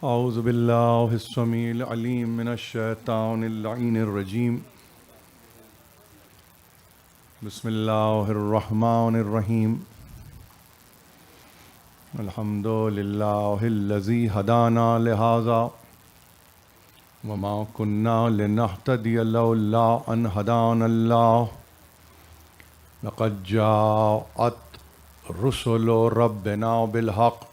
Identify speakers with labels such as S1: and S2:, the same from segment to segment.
S1: اعوذ باللہ السمیع العلیم من الشیطان اللعین الرجیم بسم اللہ الرحمن الرحیم الحمد للہ الذی ہدانا لہذا وما كنا لنہتدی لولا ان ہدانا اللہ لقد جاءت رسل ربنا بالحق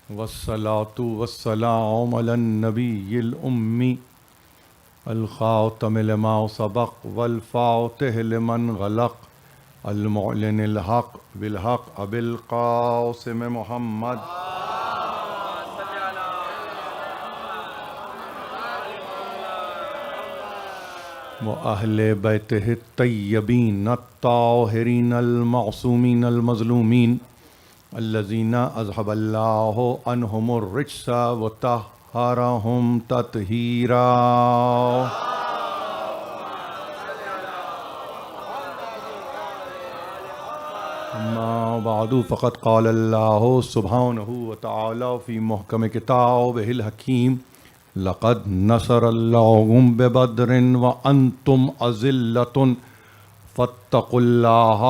S1: والصلاة والسلام على النبي الأمي الخاتم لما سبق والفاتح لمن غلق المعلن الحق بالحق أبي القاسم محمد وأهل بيته الطيبين الطاهرين المعصومين المظلومين الذين أذهب الله عنهم الرجس وطهرهم تطهيرا. أما بعد فقد قال الله سبحانه وتعالى في محكم كتابه الحكيم لقد نصر الله ببدر وأنتم أذلة فاتقوا اللہ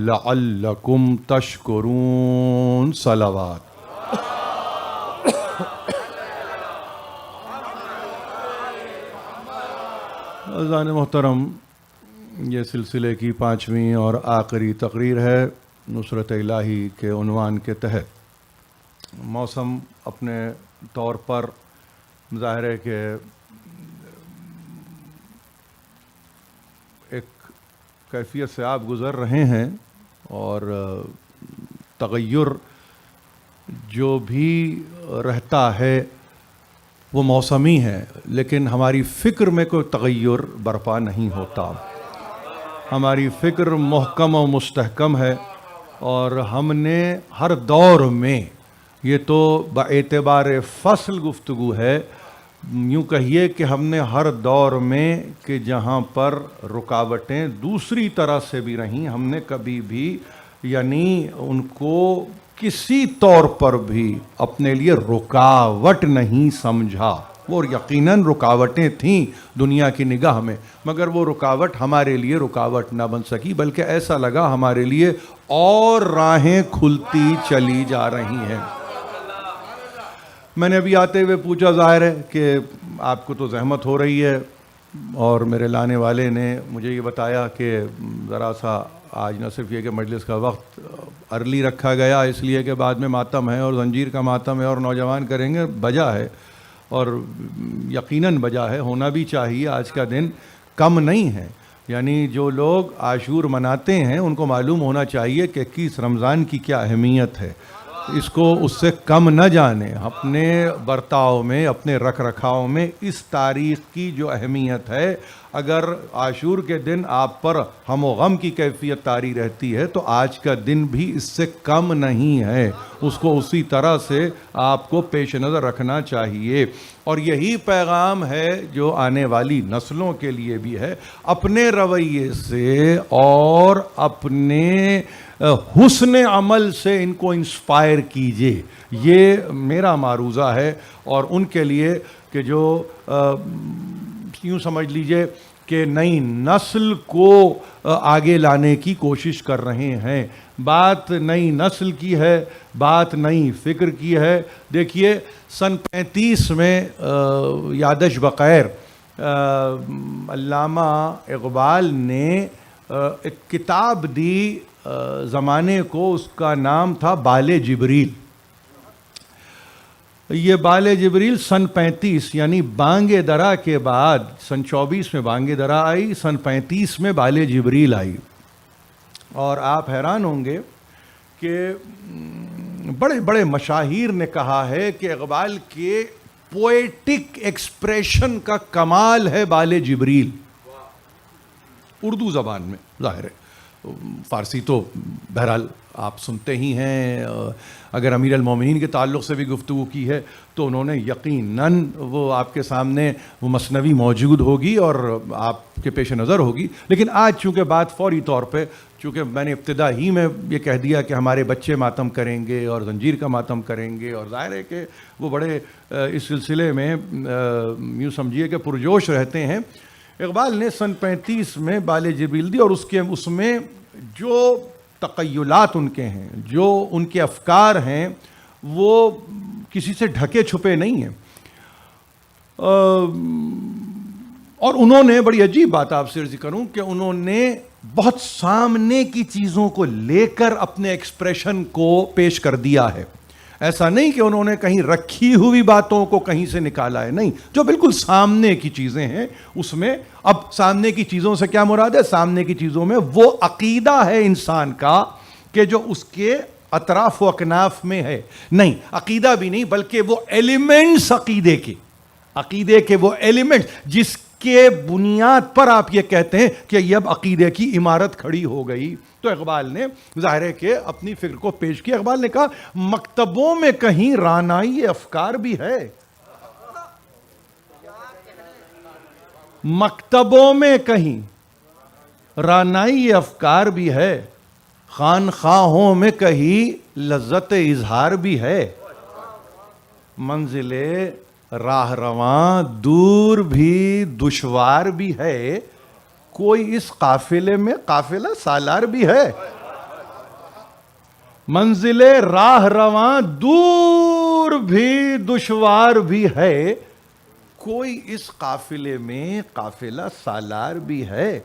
S1: لعلکم تشکرون. صلوات. عزیزان محترم، یہ سلسلے کی 5ویں اور آخری تقریر ہے نصرت الہی کے عنوان کے تحت. موسم اپنے طور پر ظاہر ہے کہ ایک کیفیت سے آپ گزر رہے ہیں اور تغیر جو بھی رہتا ہے وہ موسمی ہے، لیکن ہماری فکر میں کوئی تغیر برپا نہیں ہوتا. ہماری فکر محکم و مستحکم ہے اور ہم نے ہر دور میں، یہ تو باعتبار فصل گفتگو ہے، یوں کہیے کہ ہم نے ہر دور میں کہ جہاں پر رکاوٹیں دوسری طرح سے بھی رہیں، ہم نے کبھی بھی یعنی ان کو کسی طور پر بھی اپنے لیے رکاوٹ نہیں سمجھا. وہ یقیناً رکاوٹیں تھیں دنیا کی نگاہ میں، مگر وہ رکاوٹ ہمارے لیے رکاوٹ نہ بن سکی، بلکہ ایسا لگا ہمارے لیے اور راہیں کھلتی چلی جا رہی ہیں. میں نے ابھی آتے ہوئے پوچھا، ظاہر ہے کہ آپ کو تو زحمت ہو رہی ہے، اور میرے لانے والے نے مجھے یہ بتایا کہ ذرا سا آج نہ صرف یہ کہ مجلس کا وقت ارلی رکھا گیا اس لیے کہ بعد میں ماتم ہے اور زنجیر کا ماتم ہے اور نوجوان کریں گے، بجا ہے اور یقیناً بجا ہے، ہونا بھی چاہیے. آج کا دن کم نہیں ہے، یعنی جو لوگ عاشور مناتے ہیں ان کو معلوم ہونا چاہیے کہ 21 رمضان کی کیا اہمیت ہے. اس کو اس سے کم نہ جانیں. اپنے برتاؤ میں، اپنے رکھ رکھاؤ میں اس تاریخ کی جو اہمیت ہے، اگر عاشور کے دن آپ پر ہم و غم کی کیفیت طاری رہتی ہے تو آج کا دن بھی اس سے کم نہیں ہے. اس کو اسی طرح سے آپ کو پیش نظر رکھنا چاہیے. اور یہی پیغام ہے جو آنے والی نسلوں کے لیے بھی ہے. اپنے رویے سے اور اپنے حسن عمل سے ان کو انسپائر کیجئے، یہ میرا معروضہ ہے. اور ان کے لیے کہ جو یوں سمجھ لیجئے کہ نئی نسل کو آگے لانے کی کوشش کر رہے ہیں. بات نئی نسل کی ہے، بات نئی فکر کی ہے. دیکھیے سن 35 میں یادش بخیر علامہ اقبال نے ایک کتاب دی زمانے کو، اس کا نام تھا بال جبریل. یہ بال جبریل سن 35 یعنی بانگ درا کے بعد، سن 24 میں بانگ درا آئی، سن 35 میں بال جبریل آئی. اور آپ حیران ہوں گے کہ بڑے بڑے مشاہیر نے کہا ہے کہ اقبال کے پوئٹک ایکسپریشن کا کمال ہے بال جبریل. اردو زبان میں، ظاہر ہے فارسی تو بہرحال آپ سنتے ہی ہیں. اگر امیر المومنین کے تعلق سے بھی گفتگو کی ہے تو انہوں نے یقیناً وہ آپ کے سامنے وہ مثنوی موجود ہوگی اور آپ کے پیش نظر ہوگی. لیکن آج چونکہ بات فوری طور پہ چونکہ میں نے ابتدا ہی میں یہ کہہ دیا کہ ہمارے بچے ماتم کریں گے اور زنجیر کا ماتم کریں گے، اور ظاہر ہے کہ وہ بڑے اس سلسلے میں یوں سمجھیے کہ پرجوش رہتے ہیں۔ اقبال نے سن 35 میں بال جبریل دی، اور اس میں جو تخیلات ان کے ہیں، جو ان کے افکار ہیں، وہ کسی سے ڈھکے چھپے نہیں ہیں۔ اور انہوں نے بڑی عجیب بات آپ سے عرض کروں کہ انہوں نے بہت سامنے کی چیزوں کو لے کر اپنے ایکسپریشن کو پیش کر دیا ہے۔ ایسا نہیں کہ انہوں نے کہیں رکھی ہوئی باتوں کو کہیں سے نکالا ہے، نہیں، جو بالکل سامنے کی چیزیں ہیں اس میں۔ اب سامنے کی چیزوں سے کیا مراد ہے؟ سامنے کی چیزوں میں وہ عقیدہ ہے انسان کا کہ جو اس کے اطراف و اکناف میں ہے، نہیں عقیدہ بھی نہیں بلکہ وہ ایلیمنٹس عقیدے کے وہ ایلیمنٹس جس کے بنیاد پر آپ یہ کہتے ہیں کہ یہ اب عقیدے کی عمارت کھڑی ہو گئی۔ تو اقبال نے ظاہر ہے کہ اپنی فکر کو پیش کیا۔ اقبال نے کہا مکتبوں میں کہیں رانائی افکار بھی ہے، مکتبوں میں کہیں رانائی افکار بھی ہے، خانخواہوں میں کہیں لذت اظہار بھی ہے، منزل راہ رواں دور بھی دشوار بھی ہے، کوئی اس قافلے میں قافلہ سالار بھی ہے۔ منزل راہ رواں دور بھی دشوار بھی ہے، کوئی اس قافلے میں قافلہ سالار بھی ہے،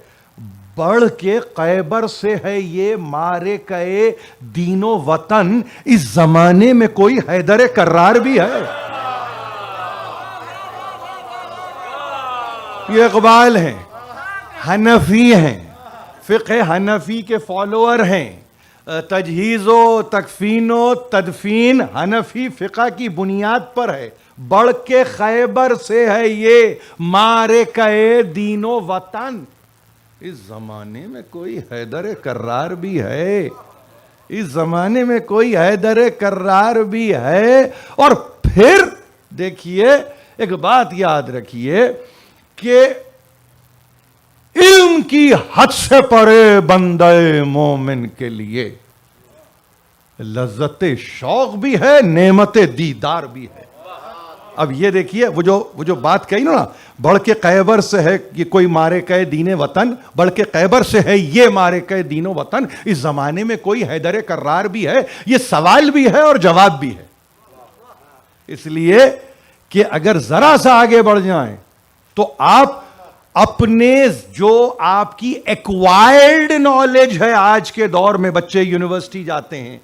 S1: بڑھ کے قیبر سے ہے یہ مارے کئے دین و وطن، اس زمانے میں کوئی حیدر کرار بھی ہے۔ یہ اقبال ہیں، حنفی ہیں، فقہ حنفی کے فالوور ہیں، تجہیز و تکفین و تدفین حنفی فقہ کی بنیاد پر ہے، بڑھ کے خیبر سے ہے یہ مارے کئے دین و وطن، اس زمانے میں کوئی حیدر کرار بھی ہے، اس زمانے میں کوئی حیدر کرار بھی ہے۔ اور پھر دیکھیے ایک بات یاد رکھیے کہ علم کی حد سے پرے بندہ مومن کے لیے لذت شوق بھی ہے، نعمت دیدار بھی ہے۔ اب یہ دیکھیے وہ جو بات کہی نا، بڑھ کے قیبر سے ہے یہ کوئی مارے کئے دین وطن، بڑھ کے قیبر سے ہے یہ مارے کئے دین وطن، اس زمانے میں کوئی حیدر کرار بھی ہے، یہ سوال بھی ہے اور جواب بھی ہے۔ اس لیے کہ اگر ذرا سا آگے بڑھ جائیں تو آپ اپنے جو آپ کی ایکوائرڈ نالج ہے، آج کے دور میں بچے یونیورسٹی جاتے ہیں،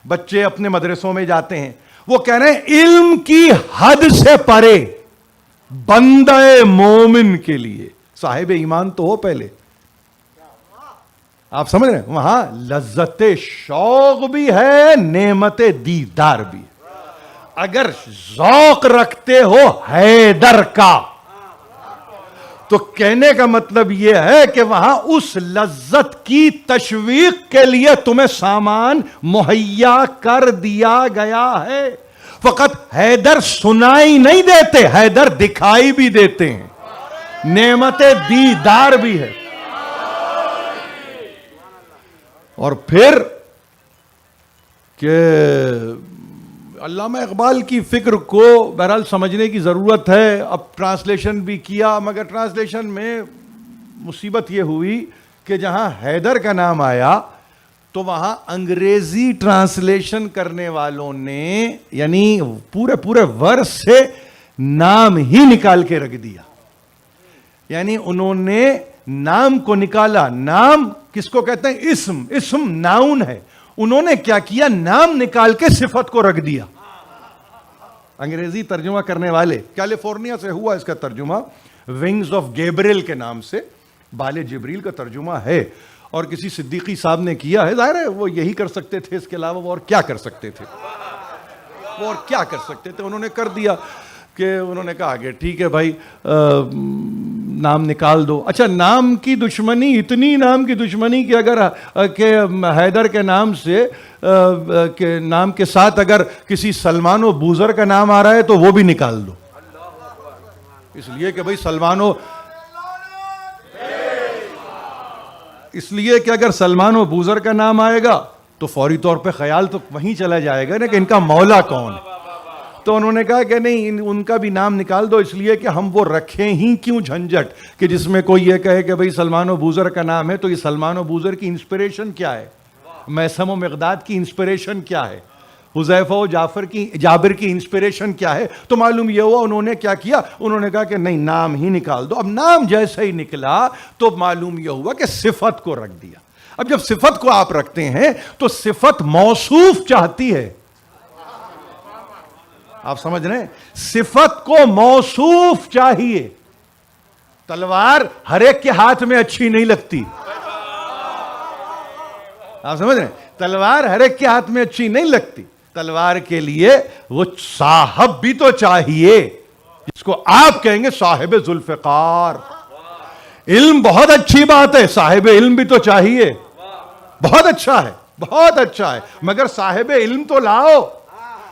S1: بچے اپنے مدرسوں میں جاتے ہیں، وہ کہہ رہے ہیں علم کی حد سے پرے بندہ مومن کے لیے، صاحب ایمان تو ہو پہلے، آپ سمجھ رہے ہیں، وہاں لذت شوق بھی ہے، نعمت دیدار بھی ہے۔ اگر ذوق رکھتے ہو حیدر کا تو کہنے کا مطلب یہ ہے کہ وہاں اس لذت کی تشویق کے لیے تمہیں سامان مہیا کر دیا گیا ہے۔ فقط حیدر سنائی نہیں دیتے، حیدر دکھائی بھی دیتے ہیں، نعمت دیدار بھی ہے۔ اور پھر کہ علامہ اقبال کی فکر کو بہرحال سمجھنے کی ضرورت ہے۔ اب ٹرانسلیشن بھی کیا، مگر ٹرانسلیشن میں مصیبت یہ ہوئی کہ جہاں حیدر کا نام آیا تو وہاں انگریزی ٹرانسلیشن کرنے والوں نے یعنی پورے ورس سے نام ہی نکال کے رکھ دیا، یعنی انہوں نے نام کو نکالا۔ نام کس کو کہتے ہیں؟ اسم ناؤن ہے، انہوں نے کیا کیا؟ نام نکال کے صفت کو رکھ دیا۔ انگریزی ترجمہ کرنے والے، کیلیفورنیا سے ہوا اس کا ترجمہ، ونگز آف گیبریل کے نام سے بال جبریل کا ترجمہ ہے، اور کسی صدیقی صاحب نے کیا ہے۔ ظاہر ہے وہ یہی کر سکتے تھے، اس کے علاوہ وہ اور کیا کر سکتے تھے، انہوں نے کر دیا کہ انہوں نے کہا کہ ٹھیک ہے بھائی نام نکال دو۔ اچھا، نام کی دشمنی، اتنی نام کی دشمنی کہ اگر کہ حیدر کے نام سے نام کے ساتھ اگر کسی سلمان و بوزر کا نام آ رہا ہے تو وہ بھی نکال دو، اس لیے کہ بھائی سلمان و اس لیے کہ اگر سلمان و بوزر کا نام آئے گا تو فوری طور پہ خیال تو وہیں چلا جائے گا نا کہ ان کا مولا کون. تو انہوں نے کہا کہ نہیں, ان کا بھی نام نکال دو, اس لیے کہ ہم وہ رکھیں ہی کیوں جھنجٹ کہ جس میں کوئی یہ کہے کہ بھئی سلمان و بوزر کا نام ہے, تو یہ سلمان و بوزر کی انسپریشن کیا ہے, میثم و مقداد کی انسپریشن کیا ہے, حذیفہ و جابر کی انسپریشن کیا ہے. تو معلوم یہ ہوا انہوں نے کیا کیا, انہوں نے کہا کہ نہیں نام ہی نکال دو. اب نام جیسے ہی نکلا تو معلوم یہ ہوا کہ صفت کو رکھ دیا. اب جب صفت کو آپ رکھتے ہیں تو صفت موصوف چاہتی ہے, آپ سمجھ رہے ہیں, صفت کو موصوف چاہیے. تلوار ہر ایک کے ہاتھ میں اچھی نہیں لگتی, آپ سمجھ رہے ہیں, تلوار ہر ایک کے ہاتھ میں اچھی نہیں لگتی. تلوار کے لیے وہ صاحب بھی تو چاہیے جس کو آپ کہیں گے صاحب ذوالفقار. علم بہت اچھی بات ہے, صاحب علم بھی تو چاہیے, بہت اچھا ہے, بہت اچھا ہے, مگر صاحب علم تو لاؤ.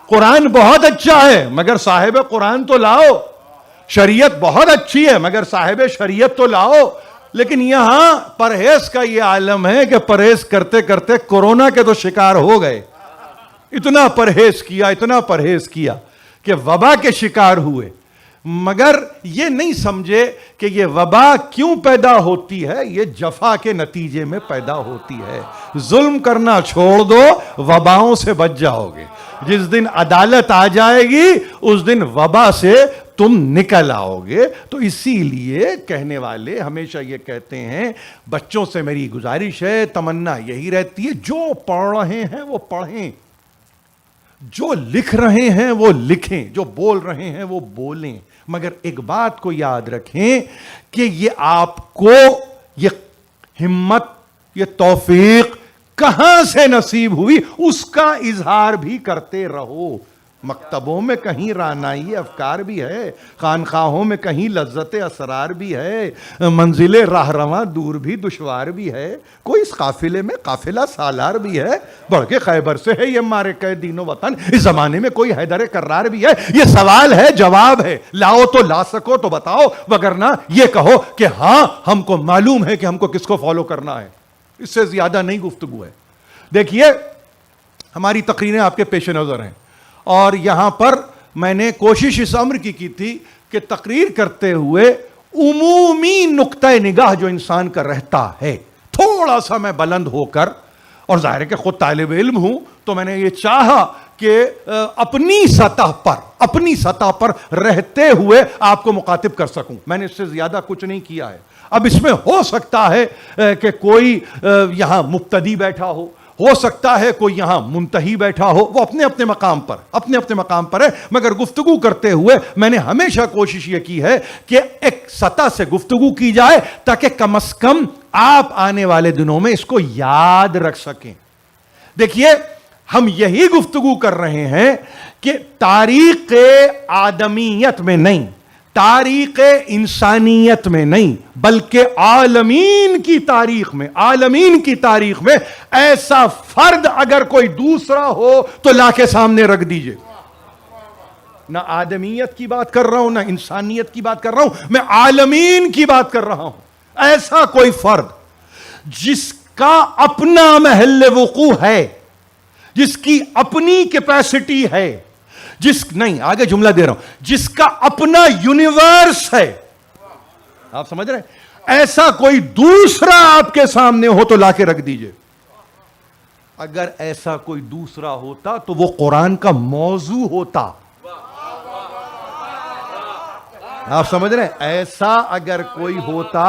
S1: قرآن بہت اچھا ہے مگر صاحب قرآن تو لاؤ. شریعت بہت اچھی ہے مگر صاحب شریعت تو لاؤ. لیکن یہاں پرہیز کا یہ عالم ہے کہ پرہیز کرتے کرتے کورونا کے تو شکار ہو گئے. اتنا پرہیز کیا کہ وبا کے شکار ہوئے, مگر یہ نہیں سمجھے کہ یہ وبا کیوں پیدا ہوتی ہے, یہ جفا کے نتیجے میں پیدا ہوتی ہے. ظلم کرنا چھوڑ دو, وباؤں سے بچ جاؤ گے. جس دن عدالت آ جائے گی اس دن وبا سے تم نکل آؤ گے. تو اسی لیے کہنے والے ہمیشہ یہ کہتے ہیں, بچوں سے میری گزارش ہے, تمنا یہی رہتی ہے جو پڑھ رہے ہیں وہ پڑھیں, جو لکھ رہے ہیں وہ لکھیں, جو بول رہے ہیں وہ بولیں. مگر ایک بات کو یاد رکھیں کہ یہ آپ کو یہ ہمت, یہ توفیق کہاں سے نصیب ہوئی, اس کا اظہار بھی کرتے رہو. مکتبوں میں کہیں رانائی افکار بھی ہے, خانخواہوں میں کہیں لذت اسرار بھی ہے, منزل راہ رواں دور بھی دشوار بھی ہے, کوئی اس قافلے میں قافلہ سالار بھی ہے, بڑھ کے خیبر سے ہے یہ مارے کے دین و وطن, اس زمانے میں کوئی حیدر کرار بھی ہے. یہ سوال ہے, جواب ہے, لاؤ تو لا سکو تو بتاؤ, وگرنہ یہ کہو کہ ہاں ہم کو معلوم ہے کہ ہم کو کس کو فالو کرنا ہے. اس سے زیادہ نہیں گفتگو ہے. دیکھیے ہماری تقریریں آپ کے پیش نظر ہیں, اور یہاں پر میں نے کوشش اس امر کی تھی کہ تقریر کرتے ہوئے عمومی نقطہ نگاہ جو انسان کا رہتا ہے تھوڑا سا میں بلند ہو کر, اور ظاہر ہے کہ خود طالب علم ہوں تو میں نے یہ چاہا کہ اپنی سطح پر رہتے ہوئے آپ کو مخاطب کر سکوں. میں نے اس سے زیادہ کچھ نہیں کیا ہے. اب اس میں ہو سکتا ہے کہ کوئی یہاں مبتدی بیٹھا ہو سکتا ہے کوئی یہاں منتہی بیٹھا ہو, وہ اپنے اپنے مقام پر ہے. مگر گفتگو کرتے ہوئے میں نے ہمیشہ کوشش یہ کی ہے کہ ایک سطح سے گفتگو کی جائے تاکہ کم از کم آپ آنے والے دنوں میں اس کو یاد رکھ سکیں. دیکھیے ہم یہی گفتگو کر رہے ہیں کہ تاریخ آدمیت میں نہیں, تاریخ انسانیت میں نہیں, بلکہ عالمین کی تاریخ میں ایسا فرد اگر کوئی دوسرا ہو تو لا کے سامنے رکھ دیجئے. نہ آدمیت کی بات کر رہا ہوں, نہ انسانیت کی بات کر رہا ہوں, میں عالمین کی بات کر رہا ہوں. ایسا کوئی فرد جس کا اپنا محل وقوع ہے, جس کی اپنی کیپیسٹی ہے, آگے جملہ دے رہا ہوں, جس کا اپنا یونیورس ہے, آپ سمجھ رہے ہیں, ایسا کوئی دوسرا آپ کے سامنے ہو تو لا کے رکھ دیجئے. اگر ایسا کوئی دوسرا ہوتا تو وہ قرآن کا موضوع ہوتا. آپ سمجھ رہے ہیں, ایسا اگر کوئی ہوتا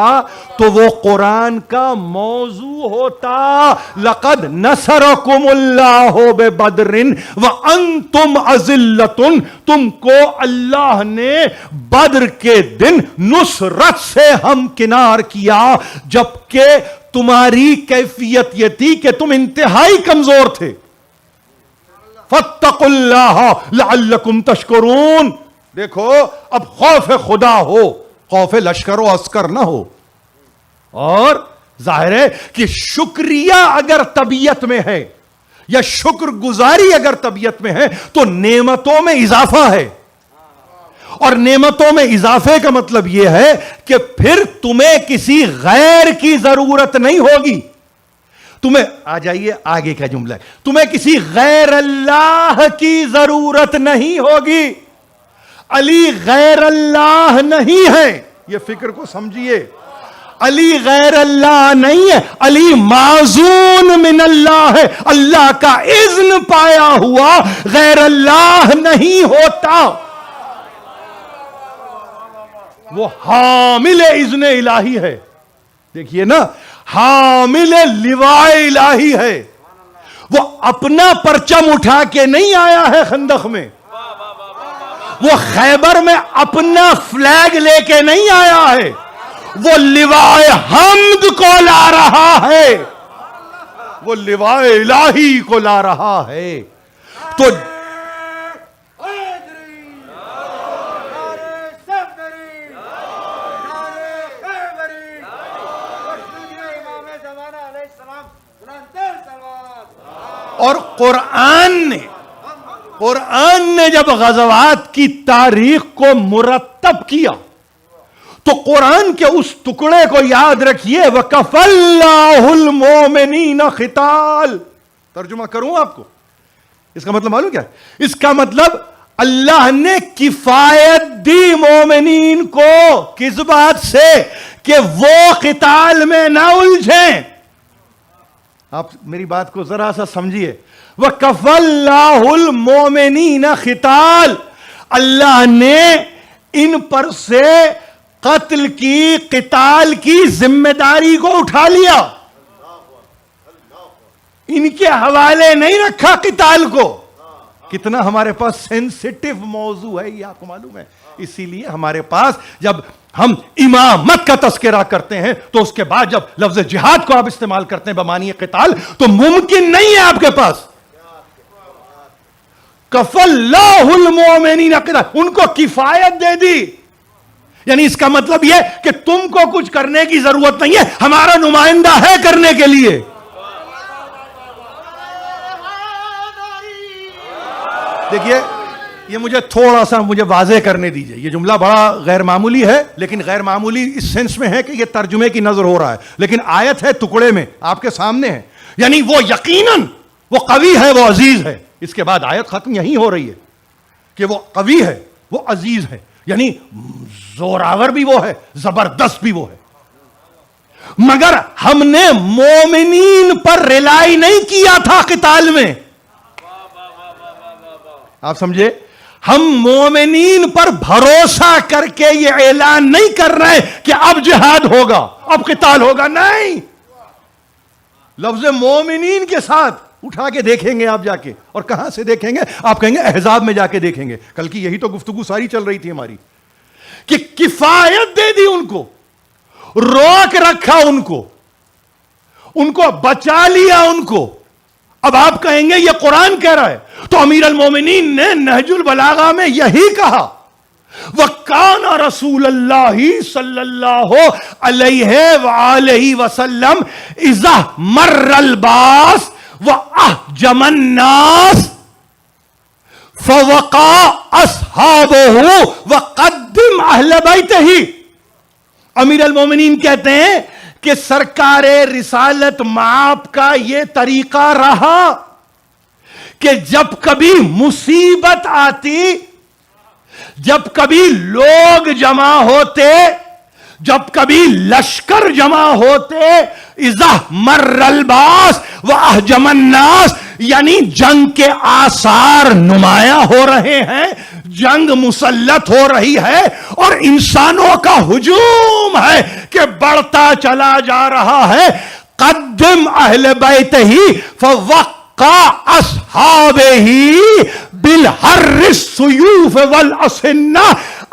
S1: تو وہ قرآن کا موضوع ہوتا. لقد نصرکم اللہ ببدر وانتم اذلۃ, تم کو اللہ نے بدر کے دن نصرت سے ہمکنار کیا, جبکہ تمہاری کیفیت یہ تھی کہ تم انتہائی کمزور تھے. فاتقوا اللہ لعلکم تشکرون. دیکھو اب خوف خدا ہو, خوف لشکر و عسکر نہ ہو. اور ظاہر ہے کہ شکریہ اگر طبیعت میں ہے یا شکر گزاری اگر طبیعت میں ہے تو نعمتوں میں اضافہ ہے. اور نعمتوں میں اضافے کا مطلب یہ ہے کہ پھر تمہیں کسی غیر کی ضرورت نہیں ہوگی. تمہیں آ جائیے آگے کا جملہ ہے, تمہیں کسی غیر اللہ کی ضرورت نہیں ہوگی. علی غیر اللہ نہیں ہے, یہ فکر کو سمجھیے. علی غیر اللہ نہیں ہے, علی معزون من اللہ ہے, اللہ کا اذن پایا ہوا غیر اللہ نہیں ہوتا. وہ حامل اذن الہی ہے. دیکھیے نا, حامل لواء الہی ہے. وہ اپنا پرچم اٹھا کے نہیں آیا ہے خندق میں, وہ خیبر میں اپنا فلیگ لے کے نہیں آیا ہے, وہ لواء حمد کو لا رہا ہے, وہ لواء الہی کو لا رہا ہے. تو اور قرآن نے جب غزوات کی تاریخ کو مرتب کیا تو قرآن کے اس ٹکڑے کو یاد رکھیے, وَكَفَى اللَّهُ الْمُؤْمِنِينَ قِتَالَ. ترجمہ کروں آپ کو, اس کا مطلب معلوم کیا ہے؟ اس کا مطلب اللہ نے کفایت دی مومنین کو. کس بات سے؟ کہ وہ قتال میں نہ الجھیں. آپ میری بات کو ذرا سا سمجھیے. وَكَفَى اللَّهُ الْمُؤْمِنِينَ قِتَالَ, اللہ نے ان پر سے قتل کی, قتال کی ذمہ داری کو اٹھا لیا. ان کے حوالے نہیں رکھا قتال کو. کتنا ہمارے پاس سینسٹیو موضوع ہے یہ آپ کو معلوم ہے. اسی لیے ہمارے پاس جب ہم امامت کا تذکرہ کرتے ہیں تو اس کے بعد جب لفظ جہاد کو آپ استعمال کرتے ہیں بمعنی قتال, تو ممکن نہیں ہے آپ کے پاس. کفى اللہ المؤمنین قتال, ان کو کفایت دے دی. یعنی اس کا مطلب یہ کہ تم کو کچھ کرنے کی ضرورت نہیں ہے, ہمارا نمائندہ ہے کرنے کے لیے. دیکھیے یہ مجھے تھوڑا سا واضح کرنے دیجئے. یہ جملہ بڑا غیر معمولی ہے, لیکن غیر معمولی اس سینس میں ہے کہ یہ ترجمے کی نظر ہو رہا ہے, لیکن آیت ہے ٹکڑے میں آپ کے سامنے ہے. یعنی وہ یقیناً وہ قوی ہے, وہ عزیز ہے. اس کے بعد آیت ختم یہی ہو رہی ہے کہ وہ قوی ہے, وہ عزیز ہے. یعنی زوراور بھی وہ ہے, زبردست بھی وہ ہے. مگر ہم نے مومنین پر ریلائی نہیں کیا تھا قتال میں. آپ سمجھے, ہم مومنین پر بھروسہ کر کے یہ اعلان نہیں کر رہے کہ اب جہاد ہوگا, اب قتال ہوگا. نہیں, لفظ مومنین کے ساتھ اٹھا کے دیکھیں گے آپ جا کے. اور کہاں سے دیکھیں گے؟ آپ کہیں گے احزاب میں جا کے دیکھیں گے. کل کی یہی تو گفتگو ساری چل رہی تھی ہماری, کہ کفایت دے دی ان کو, روک رکھا ان کو بچا لیا ان کو. اب آپ کہیں گے یہ قرآن کہہ رہا ہے, تو امیر المومنین نے نہج البلاغہ میں یہی کہا, وَكَانَ رَسُولَ اللَّهِ صلی اللہ علیہ وآلہ وسلم اِذَا مَرَّ الْبَاسِ وَأَحْجَمَ النَّاسِ فَوَقَى أَصْحَابُهُ وَقَدِّمْ أَهْلَ بَيْتِهِ. امیر المومنین کہتے ہیں کہ سرکار رسالت مآب کا یہ طریقہ رہا کہ جب کبھی مصیبت آتی, جب کبھی لوگ جمع ہوتے, جب کبھی لشکر جمع ہوتے, اذا مر الباس واحجم الناس, یعنی جنگ کے آثار نمایاں ہو رہے ہیں, جنگ مسلط ہو رہی ہے اور انسانوں کا ہجوم ہے کہ بڑھتا چلا جا رہا ہے. قدم اہل بیت ہی فوقع اصحابہ بالحر السیوف والاسنہ,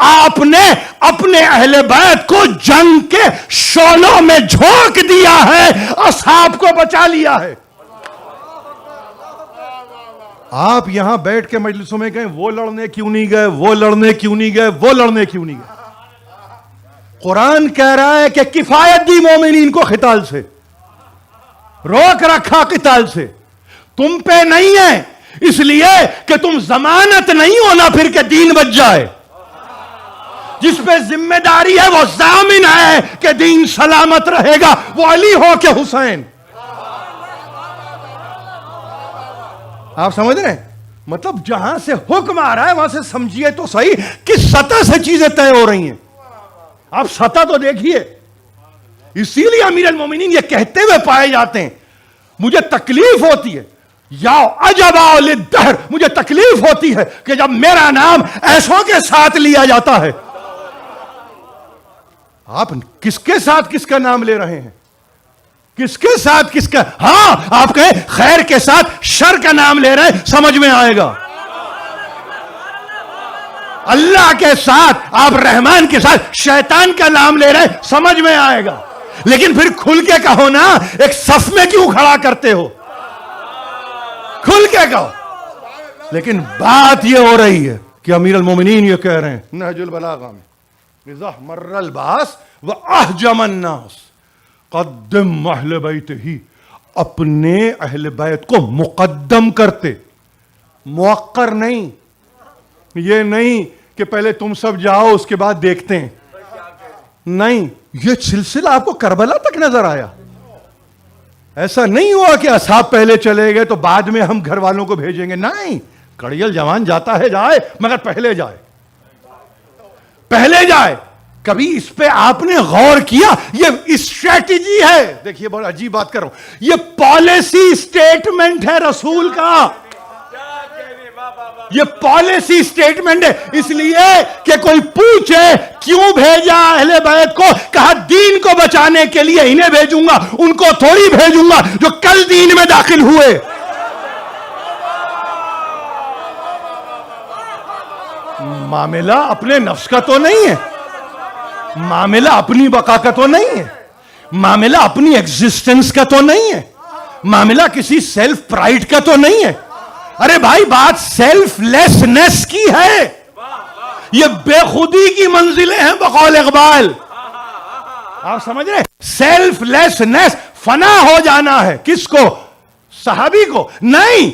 S1: آپ نے اپنے اہل بیت کو جنگ کے شعلوں میں جھونک دیا ہے, اصحاب کو بچا لیا ہے. آپ یہاں بیٹھ کے مجلسوں میں کہیں وہ لڑنے کیوں نہیں گئے, وہ لڑنے کیوں نہیں گئے, وہ لڑنے کیوں نہیں گئے. قرآن کہہ رہا ہے کہ کفایت دی مومنین کو قتال سے, روک رکھا قتال سے. تم پہ نہیں ہے اس لیے کہ تم ضمانت نہیں ہونا پھر کہ دین بچ جائے. جس پہ ذمہ داری ہے وہ ضامن ہے کہ دین سلامت رہے گا، وہ علی ہو کہ حسین. آپ سمجھ رہے ہیں؟ مطلب جہاں سے حکم آ رہا ہے وہاں سے سمجھیے تو صحیح کس سطح سے چیزیں طے ہو رہی ہیں. آپ سطح تو دیکھیے. اسی لیے امیر المومنین یہ کہتے ہوئے پائے جاتے ہیں مجھے تکلیف ہوتی ہے، یا عجبا للدہر، مجھے تکلیف ہوتی ہے کہ جب میرا نام ایسوں کے ساتھ لیا جاتا ہے. آپ کس کے ساتھ کس کا نام لے رہے ہیں؟ کس کے ساتھ کس کا؟ ہاں آپ کہیں خیر کے ساتھ شر کا نام لے رہے ہیں، سمجھ میں آئے گا. اللہ کے ساتھ آپ رحمان کے ساتھ شیطان کا نام لے رہے ہیں، سمجھ میں آئے گا. لیکن پھر کھل کے کہو نا، ایک صف میں کیوں کھڑا کرتے ہو؟ کھل کے کہو. لیکن بات یہ ہو رہی ہے کہ امیر المومنین یہ کہہ رہے ہیں نہج البلاغہ میں، اذا مر الباس واحجم الناس قدم اہل بیت ہی، اپنے اہل بیت کو مقدم کرتے، موقر نہیں. یہ نہیں کہ پہلے تم سب جاؤ اس کے بعد دیکھتے ہیں. نہیں، یہ سلسلہ آپ کو کربلا تک نظر آیا. ایسا نہیں ہوا کہ اصحاب پہلے چلے گئے تو بعد میں ہم گھر والوں کو بھیجیں گے. نہیں، کڑیل جوان جاتا ہے جائے، مگر پہلے جائے، پہلے جائے. کبھی اس پہ آپ نے غور کیا؟ یہ اسٹریٹجی ہے. دیکھیے بہت عجیب بات کر رہا ہوں، یہ پالیسی اسٹیٹمنٹ ہے رسول کا. یہ پالیسی اسٹیٹمنٹ ہے، اس لیے کہ کوئی پوچھے کیوں بھیجا اہل بیت کو، کہا دین کو بچانے کے لیے انہیں بھیجوں گا، ان کو تھوڑی بھیجوں گا جو کل دین میں داخل ہوئے. معاملہ اپنے نفس کا تو نہیں ہے، معاملہ اپنی بقا کا تو نہیں ہے، معاملہ اپنی ایگزسٹنس کا تو نہیں ہے، معاملہ کسی سیلف پرائیڈ کا تو نہیں ہے. ارے بھائی بات سیلف لیسنس کی ہے. یہ بے خودی کی منزلیں ہیں بقول اقبال. آپ سمجھ رہے؟ سیلف لیسنس، فنا ہو جانا ہے. کس کو؟ صحابی کو نہیں،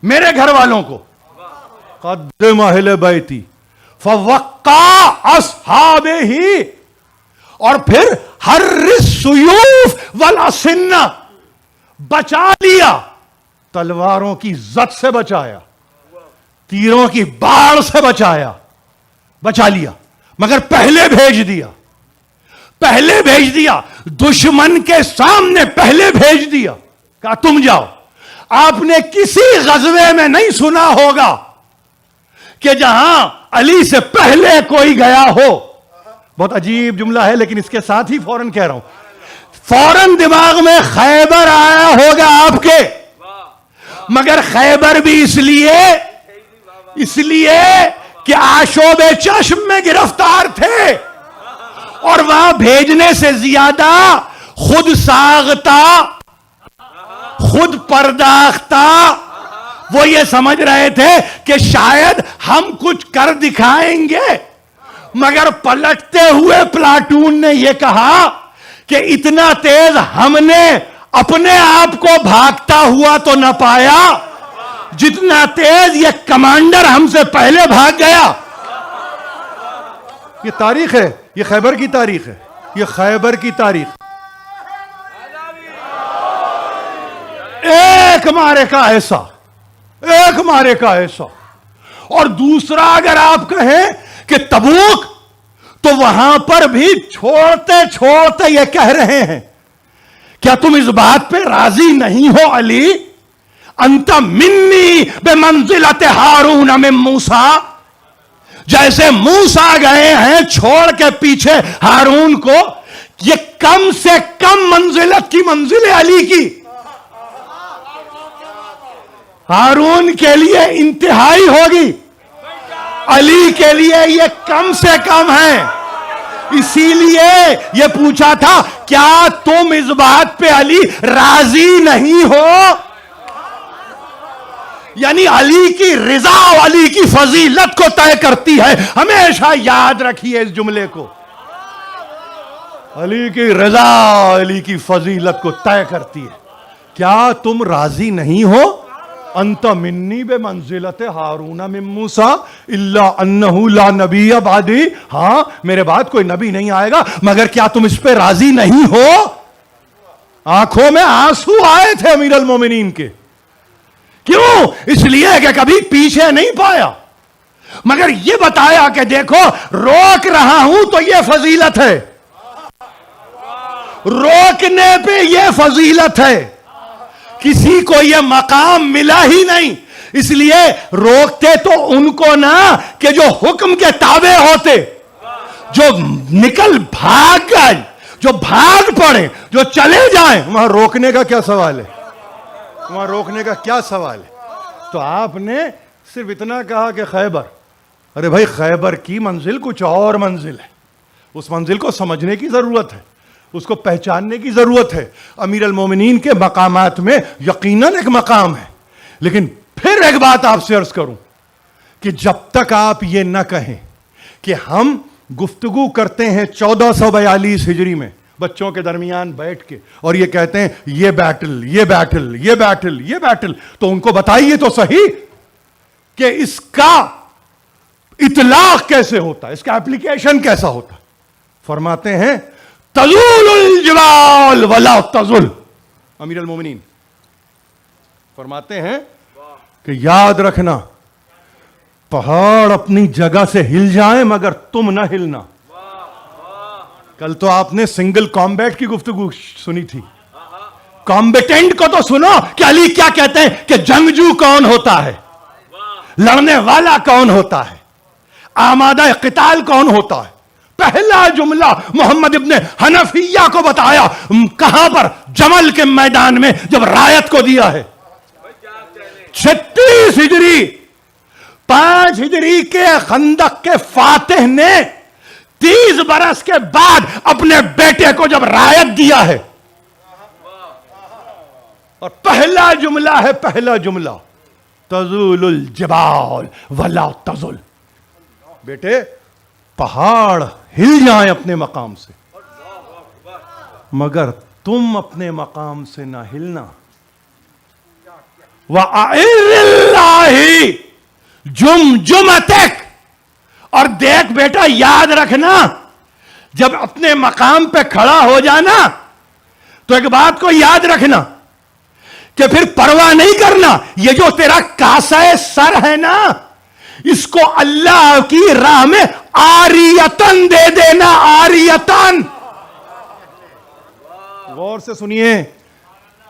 S1: میرے گھر والوں کو. قدم اہل بیتی فوقع اصحابہ، اور پھر حرر السیوف والاسنہ، بچا لیا، تلواروں کی زد سے بچایا، تیروں کی باڑ سے بچایا، بچا لیا. مگر پہلے بھیج دیا، پہلے بھیج دیا، دشمن کے سامنے پہلے بھیج دیا، کہا تم جاؤ. آپ نے کسی غزوے میں نہیں سنا ہوگا کہ جہاں علی سے پہلے کوئی گیا ہو. بہت عجیب جملہ ہے لیکن اس کے ساتھ ہی فوراً کہہ رہا ہوں، فوراً دماغ میں خیبر آیا ہوگا آپ کے، مگر خیبر بھی اس لیے کہ آشوب چشم میں گرفتار تھے، اور وہاں بھیجنے سے زیادہ خود ساغتا، خود پرداختہ. وہ یہ سمجھ رہے تھے کہ شاید ہم کچھ کر دکھائیں گے، مگر پلٹتے ہوئے پلاٹون نے یہ کہا کہ اتنا تیز ہم نے اپنے آپ کو بھاگتا ہوا تو نہ پایا جتنا تیز یہ کمانڈر ہم سے پہلے بھاگ گیا. یہ تاریخ ہے، یہ خیبر کی تاریخ ہے، یہ خیبر کی تاریخ. ایک مارے کا ایسا، ایک مارے کا ایسا. اور دوسرا اگر آپ کہیں کہ تبوک، تو وہاں پر بھی چھوڑتے چھوڑتے یہ کہہ رہے ہیں کیا تم اس بات پہ راضی نہیں ہو علی؟ انت منی بمنزلت ہارون من موسیٰ، جیسے موسیٰ گئے ہیں چھوڑ کے پیچھے ہارون کو، یہ کم سے کم منزلت کی منزل علی کی. ہارون کے لیے انتہائی ہوگی، علی کے لیے یہ کم سے کم ہے. اسی لیے یہ پوچھا تھا کیا تم اس بات پہ علی راضی نہیں ہو؟ یعنی علی کی رضا علی کی فضیلت کو طے کرتی ہے. ہمیشہ یاد رکھیے اس جملے کو، علی کی رضا علی کی فضیلت کو طے کرتی ہے. کیا تم راضی نہیں ہو؟ انت منی بے منزلت ہارون من موسیٰ الا انہ لا نبی بعدی. ہاں میرے بعد کوئی نبی نہیں آئے گا مگر کیا تم اس پہ راضی نہیں ہو؟ آنکھوں میں آنسو آئے تھے امیر المومنین کے. کیوں؟ اس لیے کہ کبھی پیچھے نہیں پایا مگر یہ بتایا کہ دیکھو روک رہا ہوں تو یہ فضیلت ہے, روکنے پہ یہ فضیلت ہے. کسی کو یہ مقام ملا ہی نہیں, اس لیے روکتے تو ان کو نہ کہ جو حکم کے تابع ہوتے, جو نکل بھاگ گئے, جو بھاگ پڑے, جو چلے جائیں. وہاں روکنے کا کیا سوال ہے؟ وہاں روکنے کا کیا سوال ہے؟ تو آپ نے صرف اتنا کہا کہ خیبر. ارے بھائی خیبر کی منزل کچھ اور منزل ہے, اس منزل کو سمجھنے کی ضرورت ہے, اس کو پہچاننے کی ضرورت ہے. امیر المومنین کے مقامات میں یقیناً ایک مقام ہے, لیکن پھر ایک بات آپ سے عرض کروں کہ جب تک آپ یہ نہ کہیں کہ ہم گفتگو کرتے ہیں 1442 ہجری میں بچوں کے درمیان بیٹھ کے اور یہ کہتے ہیں یہ بیٹل, یہ بیٹل, یہ بیٹل, یہ بیٹل, تو ان کو بتائیے تو صحیح کہ اس کا اطلاق کیسے ہوتا ہے, اس کا اپلیکیشن کیسا ہوتا ہے. فرماتے ہیں تزول الجبال ولا تزل. امیر المومنین فرماتے ہیں کہ یاد رکھنا پہاڑ اپنی جگہ سے ہل جائیں مگر تم نہ ہلنا. کل تو آپ نے سنگل کامبیٹ کی گفتگو سنی تھی, کامبیٹنٹ کو تو سنو کہ علی کیا کہتے ہیں کہ جنگجو کون ہوتا ہے, لڑنے والا کون ہوتا ہے, آمادہ قتال کون ہوتا ہے. پہلا جملہ محمد ابن حنفیہ کو بتایا کہاں پر؟ جمل کے میدان میں جب رایت کو دیا ہے. 36 ہجری 5 ہجری کے خندق کے فاتح نے 30 برس کے بعد اپنے بیٹے کو جب رایت دیا ہے, اور پہلا جملہ ہے, پہلا جملہ تزول الجبال ولا تزل. بیٹے پہاڑ ہل جائیں اپنے مقام سے مگر تم اپنے مقام سے نہ ہلنا. وَأَعِرِ اللَّهِ جُمْجُمَتَكَ. اور دیکھ بیٹا یاد رکھنا جب اپنے مقام پہ کھڑا ہو جانا تو ایک بات کو یاد رکھنا کہ پھر پرواہ نہیں کرنا, یہ جو تیرا کاسہ سر ہے نا اس کو اللہ کی راہ میں آریتن دے دینا, آریتن. غور سے سنیے,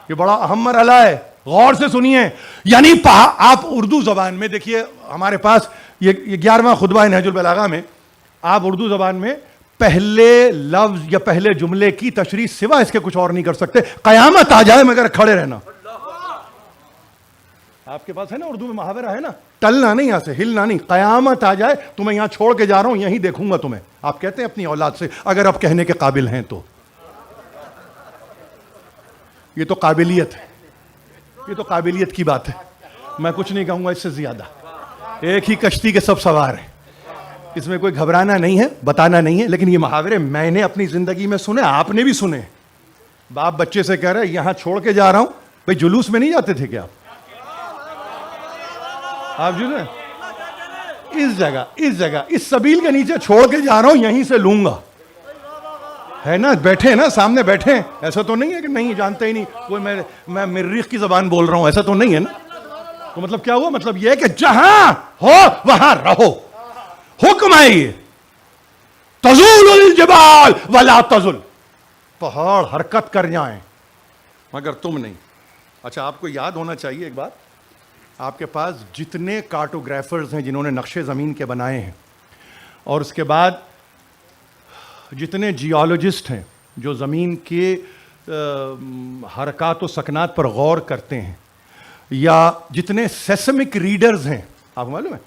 S1: یہ بڑا اہم مرحلہ ہے, غور سے سنیے. یعنی آپ اردو زبان میں دیکھیے, ہمارے پاس یہ 11واں خطبہ ہے نہج البلاغہ میں, آپ اردو زبان میں پہلے لفظ یا پہلے جملے کی تشریح سوا اس کے کچھ اور نہیں کر سکتے. قیامت آ جائے مگر کھڑے رہنا. آپ کے پاس ہے نا اردو میں محاورہ ہے نا, ٹلنا نہیں, یہاں سے ہلنا نہیں. قیامت آ جائے تمہیں یہاں چھوڑ کے جا رہا ہوں, یہیں دیکھوں گا تمہیں. آپ کہتے ہیں اپنی اولاد سے, اگر آپ کہنے کے قابل ہیں تو. یہ تو قابلیت ہے, یہ تو قابلیت کی بات ہے. میں کچھ نہیں کہوں گا اس سے زیادہ. ایک ہی کشتی کے سب سوار ہیں, اس میں کوئی گھبرانا نہیں ہے, بتانا نہیں ہے. لیکن یہ محاورے میں نے اپنی زندگی میں سنے, آپ نے بھی سنے. باپ بچے سے کہہ رہے یہاں چھوڑ کے جا رہا ہوں. بھائی جلوس میں نہیں جاتے تھے کیا آپ جو نا اس جگہ اس سبیل کے نیچے چھوڑ کے جا رہا ہوں, یہیں سے لوں گا, ہے نا, بیٹھے نا سامنے بیٹھے. ایسا تو نہیں ہے کہ نہیں جانتے ہی نہیں, کوئی میں مریخ کی زبان بول رہا ہوں, ایسا تو نہیں ہے نا. تو مطلب کیا ہوا؟ مطلب یہ کہ جہاں ہو وہاں رہو. حکم ہے یہ, تزول الجبال ولا تزل. پہاڑ حرکت کر جائیں مگر تم نہیں. اچھا آپ کو یاد ہونا چاہیے ایک بات, آپ کے پاس جتنے کارٹوگرافرز ہیں جنہوں نے نقشے زمین کے بنائے ہیں, اور اس کے بعد جتنے جیولوجسٹ ہیں جو زمین کے حرکات و سکنات پر غور کرتے ہیں, یا جتنے سیسمک ریڈرز ہیں, آپ کو معلوم ہے,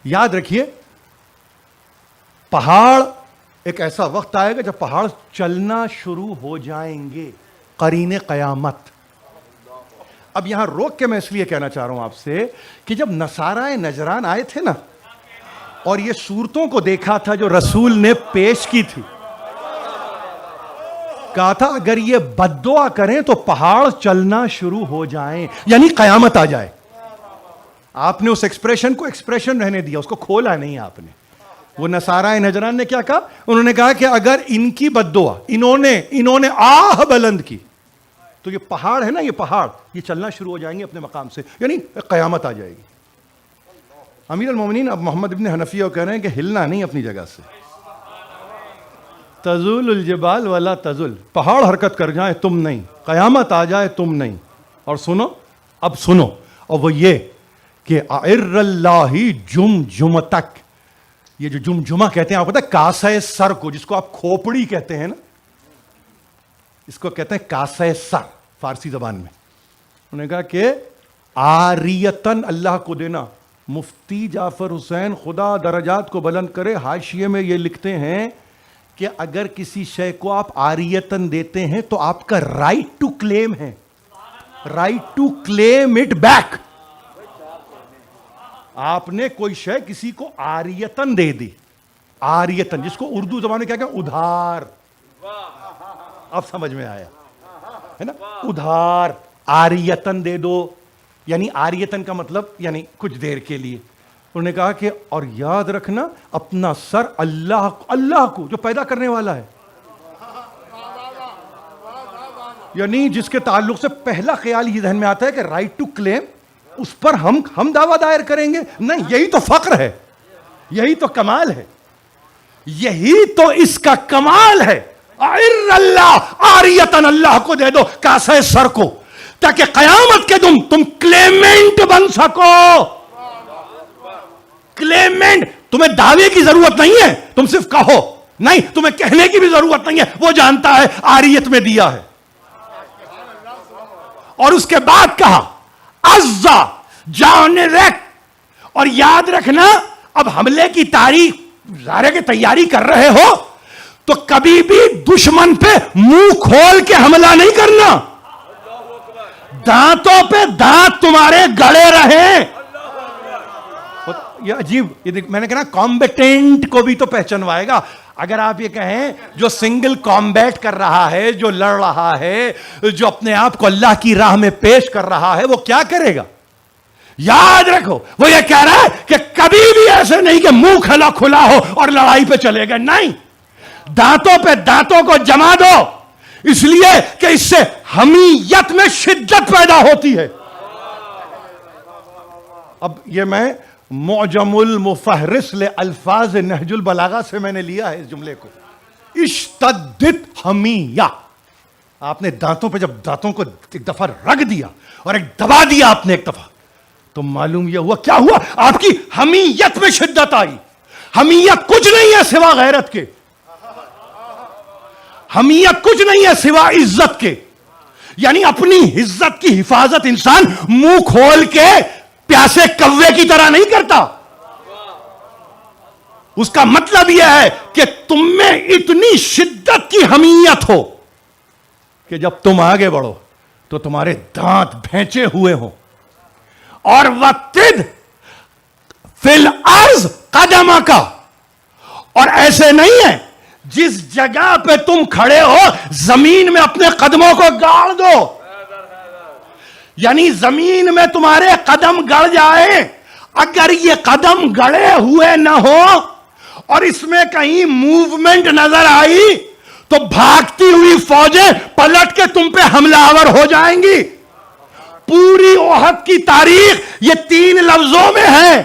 S1: یاد رکھیے پہاڑ ایک ایسا وقت آئے گا جب پہاڑ چلنا شروع ہو جائیں گے, قرین قیامت. اب یہاں روک کے میں اس لیے کہنا چاہ رہا ہوں آپ سے کہ جب نصارہ نجران آئے تھے نا اور یہ صورتوں کو دیکھا تھا جو رسول نے پیش کی تھی, کہا تھا اگر یہ بد دعا کریں تو پہاڑ چلنا شروع ہو جائیں, یعنی قیامت آ جائے. آپ نے اس ایکسپریشن کو ایکسپریشن رہنے دیا, اس کو کھولا نہیں آپ نے. وہ نصارہ نجران نے کیا کہا؟ انہوں نے کہا کہ اگر ان کی بد دعا انہوں نے آہ بلند کی تو یہ پہاڑ ہے نا, یہ پہاڑ یہ چلنا شروع ہو جائیں گے اپنے مقام سے, یعنی قیامت آ جائے گی. امیر المومنین اب محمد ابن حنفیہ کہہ رہے ہیں کہ ہلنا نہیں اپنی جگہ سے. تزول الجبال ولا تزل, پہاڑ حرکت کر جائیں تم نہیں, قیامت آ جائے تم نہیں. اور سنو, اب سنو, اور وہ یہ کہ اعر اللہ جمجمتک, یہ جو جمجمہ کہتے ہیں آپ پتہ ہے کاسہ سر کو, جس کو آپ کھوپڑی کہتے ہیں نا, اس کو کہتے ہیں کاسہ سر فارسی زبان میں. انہوں نے کہا کہ عاریتن اللہ کو دینا. مفتی جعفر حسین خدا درجات کو بلند کرے حاشیے میں یہ لکھتے ہیں کہ اگر کسی شے کو آپ عاریتن دیتے ہیں تو آپ کا رائٹ ٹو کلیم ہے, right to claim it back. آپ نے کوئی شے کسی کو عاریتن دے دی, عاریتن جس کو اردو زبان میں کیا کہتے ہیں ادھار, اب سمجھ میں آیا ہے نا, ادھار عاریتن دے دو, یعنی عاریتن کا مطلب یعنی کچھ دیر کے لیے. انہوں نے کہا کہ اور یاد رکھنا اپنا سر اللہ کو جو پیدا کرنے والا ہے, یعنی جس کے تعلق سے پہلا خیال یہ ذہن میں آتا ہے کہ رائٹ ٹو کلیم, اس پر ہم دعویٰ دائر کریں گے. نہیں, یہی تو فقر ہے, یہی تو کمال ہے, یہی تو اس کا کمال ہے. اللہ عاریتن اللہ کو دے دو کاسہ سر کو, تاکہ قیامت کے دن تم کلیمنٹ بن سکو. کلیمنٹ, تمہیں دعوے کی ضرورت نہیں ہے, تم صرف کہو, نہیں تمہیں کہنے کی بھی ضرورت نہیں ہے, وہ جانتا ہے عاریت میں دیا ہے. اور اس کے بعد کہا عزا جان رکھ, اور یاد رکھنا اب حملے کی تاریخ ظاہر کی تیاری کر رہے ہو تو کبھی بھی دشمن پہ منہ کھول کے حملہ نہیں کرنا, دانتوں پہ دانت تمہارے گڑے رہیں. یہ عجیب, میں نے کہا کمبیٹنٹ کو بھی تو پہچانوائے گا. اگر آپ یہ کہیں جو سنگل کامبیٹ کر رہا ہے, جو لڑ رہا ہے, جو اپنے آپ کو اللہ کی راہ میں پیش کر رہا ہے, وہ کیا کرے گا؟ یاد رکھو وہ یہ کہہ رہا ہے کہ کبھی بھی ایسے نہیں کہ منہ کھلا ہو اور لڑائی پہ چلے گا. نہیں, دانتوں پہ دانتوں کو جما دو, اس لیے کہ اس سے حمیت میں شدت پیدا ہوتی ہے. اب یہ میں معجم المفہرس لالفاظ نہج البلاغہ سے میں نے لیا ہے اس جملے کو. اشتدت حمیہ, آپ نے دانتوں پہ جب دانتوں کو ایک دفعہ رگھ دیا اور ایک دبا دیا آپ نے ایک دفعہ, تو معلوم یہ ہوا, کیا ہوا, آپ کی حمیت میں شدت آئی. حمیت کچھ نہیں ہے سوا غیرت کے, حمیت کچھ نہیں ہے سوا عزت کے. یعنی اپنی عزت کی حفاظت انسان منہ کھول کے پیاسے کوے کی طرح نہیں کرتا. اس کا مطلب یہ ہے کہ تم میں اتنی شدت کی حمیت ہو کہ جب تم آگے بڑھو تو تمہارے دانت بھینچے ہوئے ہوں. اور وقتد فی الارض قدمک, اور ایسے نہیں ہے جس جگہ پہ تم کھڑے ہو زمین میں اپنے قدموں کو گاڑ دو, یعنی زمین میں تمہارے قدم گڑ جائے. اگر یہ قدم گڑے ہوئے نہ ہو اور اس میں کہیں موومنٹ نظر آئی تو بھاگتی ہوئی فوجیں پلٹ کے تم پہ حملہ آور ہو جائیں گی. پوری احد کی تاریخ یہ 3 لفظوں میں ہے.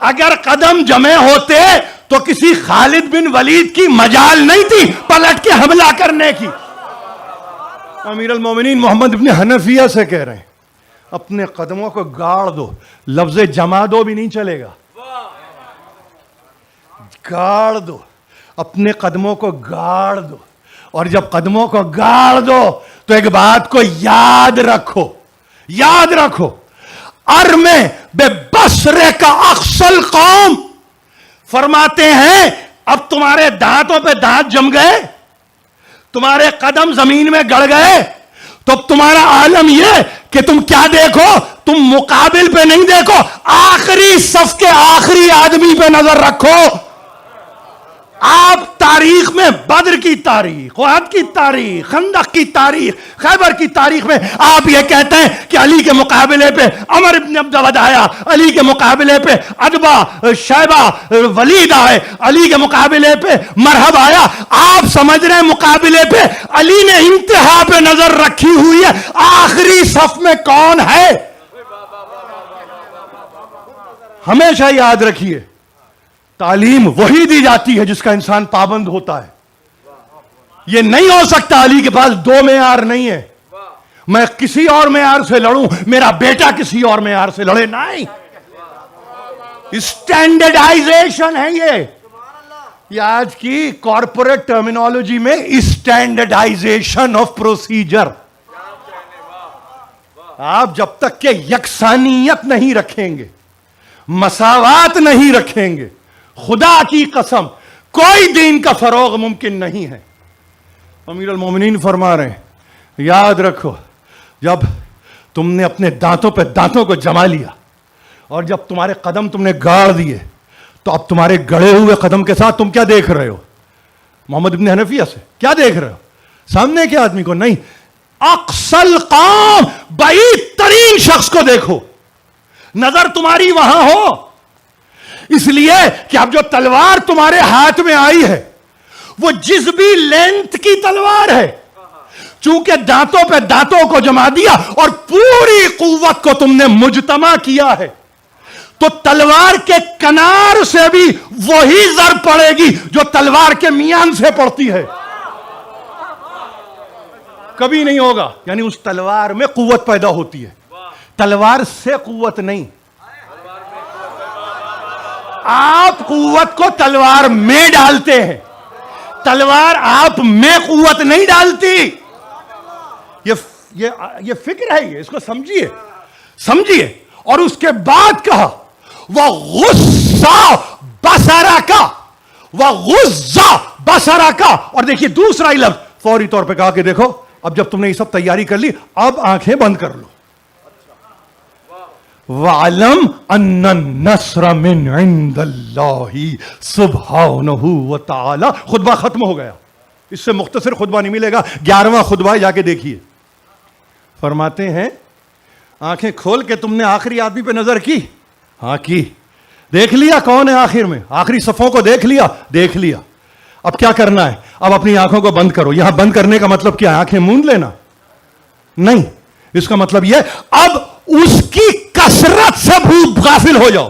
S1: اگر قدم جمے ہوتے تو کسی خالد بن ولید کی مجال نہیں تھی پلٹ کے حملہ کرنے کی. امیر المومنین محمد ابن حنفیہ سے کہہ رہے ہیں اپنے قدموں کو گاڑ دو, لفظ جما دو بھی نہیں چلے گا, گاڑ دو, اپنے قدموں کو گاڑ دو. اور جب قدموں کو گاڑ دو تو ایک بات کو یاد رکھو, یاد رکھو, ارم بے بصرے کا اقصل قوم, فرماتے ہیں اب تمہارے دانتوں پہ دانت جم گئے, تمہارے قدم زمین میں گڑ گئے, تو اب تمہارا عالم یہ کہ تم کیا دیکھو, تم مقابل پہ نہیں دیکھو, آخری صف کے آخری آدمی پہ نظر رکھو. آپ تاریخ میں بدر کی تاریخ، احد کی تاریخ، خندق کی تاریخ، خیبر کی تاریخ میں آپ یہ کہتے ہیں کہ علی کے مقابلے پہ عمر ابن عبد آیا، علی کے مقابلے پہ عتبہ، شیبہ، ولید آئے، علی کے مقابلے پہ مرحب آیا. آپ سمجھ رہے ہیں مقابلے پہ علی نے انتہا پہ نظر رکھی ہوئی ہے، آخری صف میں کون ہے؟ ہمیشہ یاد رکھیے، تعلیم وہی دی جاتی ہے جس کا انسان پابند ہوتا ہے. یہ نہیں ہو سکتا علی کے پاس دو معیار نہیں ہے، میں کسی اور معیار سے لڑوں، میرا بیٹا کسی اور معیار سے لڑے، نہیں. اسٹینڈرڈائزیشن ہے یہ آج کی کارپوریٹ ٹرمینالوجی میں اسٹینڈرڈائزیشن آف پروسیجر. آپ جب تک کہ یکسانیت نہیں رکھیں گے، مساوات نہیں رکھیں گے، خدا کی قسم کوئی دین کا فروغ ممکن نہیں ہے. امیر المومنین فرما رہے ہیں، یاد رکھو جب تم نے اپنے دانتوں پہ دانتوں کو جما لیا اور جب تمہارے قدم تم نے گاڑ دیے تو اب تمہارے گڑے ہوئے قدم کے ساتھ تم کیا دیکھ رہے ہو؟ محمد ابن حنفیہ سے کیا دیکھ رہے ہو؟ سامنے کے آدمی کو نہیں، اقصل قوم، بعید ترین شخص کو دیکھو. نظر تمہاری وہاں ہو، اس لیے کہ اب جو تلوار تمہارے ہاتھ میں آئی ہے وہ جس بھی لینتھ کی تلوار ہے، چونکہ دانتوں پہ دانتوں کو جما دیا اور پوری قوت کو تم نے مجتمع کیا ہے، تو تلوار کے کنار سے بھی وہی ضرب پڑے گی جو تلوار کے میان سے پڑتی ہے. کبھی نہیں ہوگا، یعنی اس تلوار میں قوت پیدا ہوتی ہے، تلوار سے قوت نہیں. آپ قوت کو تلوار میں ڈالتے ہیں، تلوار آپ میں قوت نہیں ڈالتی. یہ فکر ہے، یہ اس کو سمجھیے. اور اس کے بعد کہا وَغُصَّ بَصَرَكَ، وَغُصَّ بَصَرَكَ. اور دیکھیے دوسرا لفظ فوری طور پہ کہا کہ دیکھو اب جب تم نے یہ سب تیاری کر لی اب آنکھیں بند کر لو. وَعَلَمْ أَنَّ النَّصْرَ مِنْ عِنْدَ اللَّهِ سُبْحَانَهُ وَتَعَالَى. خطبہ ختم ہو گیا، اس سے مختصر خطبہ نہیں ملے گا. 11واں خطبہ جا کے دیکھیے. فرماتے ہیں آنکھیں کھول کے تم نے آخری آدمی پہ نظر کی؟ ہاں کی. دیکھ لیا کون ہے آخر میں، آخری صفوں کو دیکھ لیا. اب کیا کرنا ہے؟ اب اپنی آنکھوں کو بند کرو. یہاں بند کرنے کا مطلب کیا ہے؟ آنکھیں موند لینا نہیں، اس کا مطلب یہ اب اس کی کثرت سے غافل ہو جاؤ.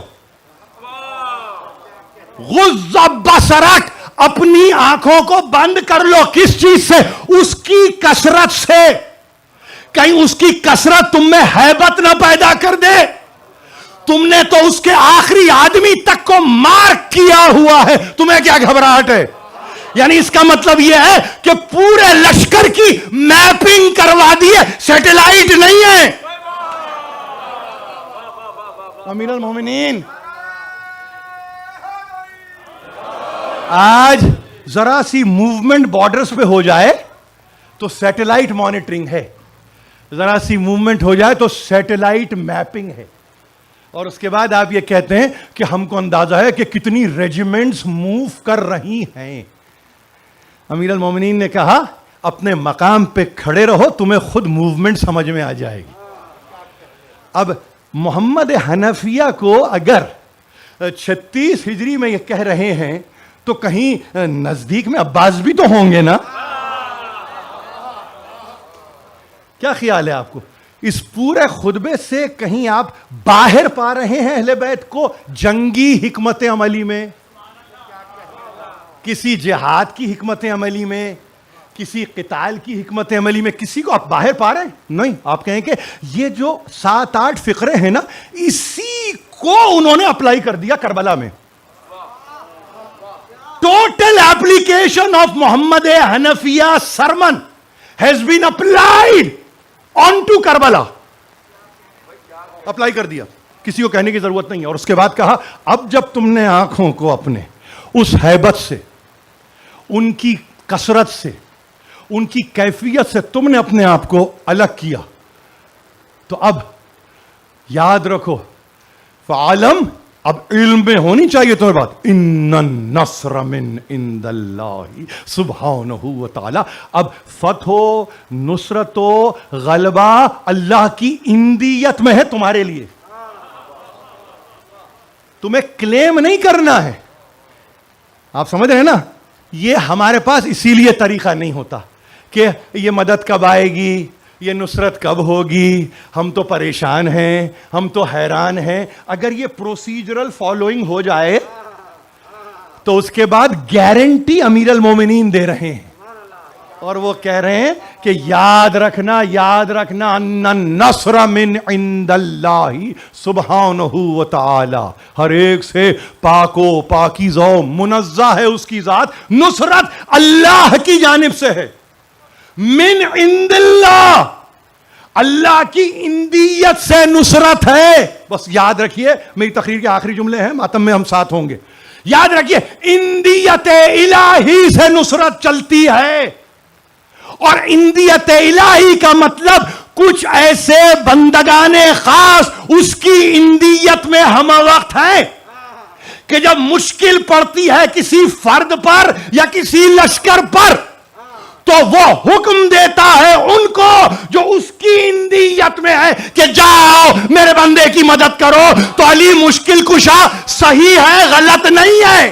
S1: غض بصرک، اپنی آنکھوں کو بند کر لو. کس چیز سے؟ اس کی کثرت سے. کہیں اس کی کثرت تم میں ہیبت نہ پیدا کر دے. تم نے تو اس کے آخری آدمی تک کو مارک کیا ہوا ہے، تمہیں کیا گھبراہٹ ہے؟ یعنی اس کا مطلب یہ ہے کہ پورے لشکر کی میپنگ کروا دی ہے، سیٹلائٹ نہیں ہے. امیر المومنین آج ذرا سی موومنٹ بارڈرز پہ ہو جائے تو سیٹلائٹ مانیٹرنگ ہے، ذرا سی موومنٹ ہو جائے تو سیٹلائٹ میپنگ ہے. اور اس کے بعد آپ یہ کہتے ہیں کہ ہم کو اندازہ ہے کہ کتنی ریجیمنٹس موو کر رہی ہیں. امیر المومنین نے کہا اپنے مقام پہ کھڑے رہو، تمہیں خود موومنٹ سمجھ میں آ جائے گی. اب محمد حنفیہ کو اگر 36 ہجری میں یہ کہہ رہے ہیں تو کہیں نزدیک میں عباس بھی تو ہوں گے نا؟ کیا خیال ہے آپ کو؟ اس پورے خطبے سے کہیں آپ باہر پا رہے ہیں اہل بیت کو جنگی حکمت عملی میں، کسی جہاد کی حکمت عملی میں، کسی قتال کی حکمت عملی میں کسی کو آپ باہر پا رہے ہیں؟ نہیں. آپ کہیں کہ یہ جو 7-8 فقرے ہیں نا، اسی کو انہوں نے اپلائی کر دیا کربلا میں. Total application of Muhammad Hanafiyya sermon has been applied on to Karbala. Apply کر دیا، کسی کو کہنے کی ضرورت نہیں ہے. اور اس کے بعد کہا اب جب تم نے آنکھوں کو اپنے اس ہیبت سے، ان کی کثرت سے، ان کی کیفیت سے تم نے اپنے آپ کو الگ کیا، تو اب یاد رکھو فعلم اب علم میں ہونی چاہیے تمہیں بات، ان النصر من عند اللہ سبحانہ و تعالی. اب فتح و نصرت و غلبہ اللہ کی اندیت میں ہے تمہارے لیے. تمہیں کلیم نہیں کرنا ہے. آپ سمجھ رہے ہیں نا؟ یہ ہمارے پاس اسی لیے طریقہ نہیں ہوتا کہ یہ مدد کب آئے گی، یہ نصرت کب ہوگی، ہم تو پریشان ہیں، ہم تو حیران ہیں. اگر یہ پروسیجرل فالوئنگ ہو جائے تو اس کے بعد گارنٹی امیر المومنین دے رہے ہیں، اور وہ کہہ رہے ہیں کہ یاد رکھنا ان النصر من عند اللہ سبحانہ و تعالی. ہر ایک سے پاک و پاکیزہ و منزہ ہے اس کی ذات. نصرت اللہ کی جانب سے ہے، من عند اللہ، اللہ کی اندیت سے نصرت ہے. بس یاد رکھیے، میری تقریر کے آخری جملے ہیں، ماتم میں ہم ساتھ ہوں گے. یاد رکھیے اندیت الہی سے نصرت چلتی ہے. اور اندیت الہی کا مطلب کچھ ایسے بندگان خاص اس کی اندیت میں ہم وقت ہیں کہ جب مشکل پڑتی ہے کسی فرد پر یا کسی لشکر پر تو وہ حکم دیتا ہے ان کو جو اس کی اندیت میں ہے کہ جاؤ میرے بندے کی مدد کرو. تو علی مشکل کشا صحیح ہے، غلط نہیں ہے.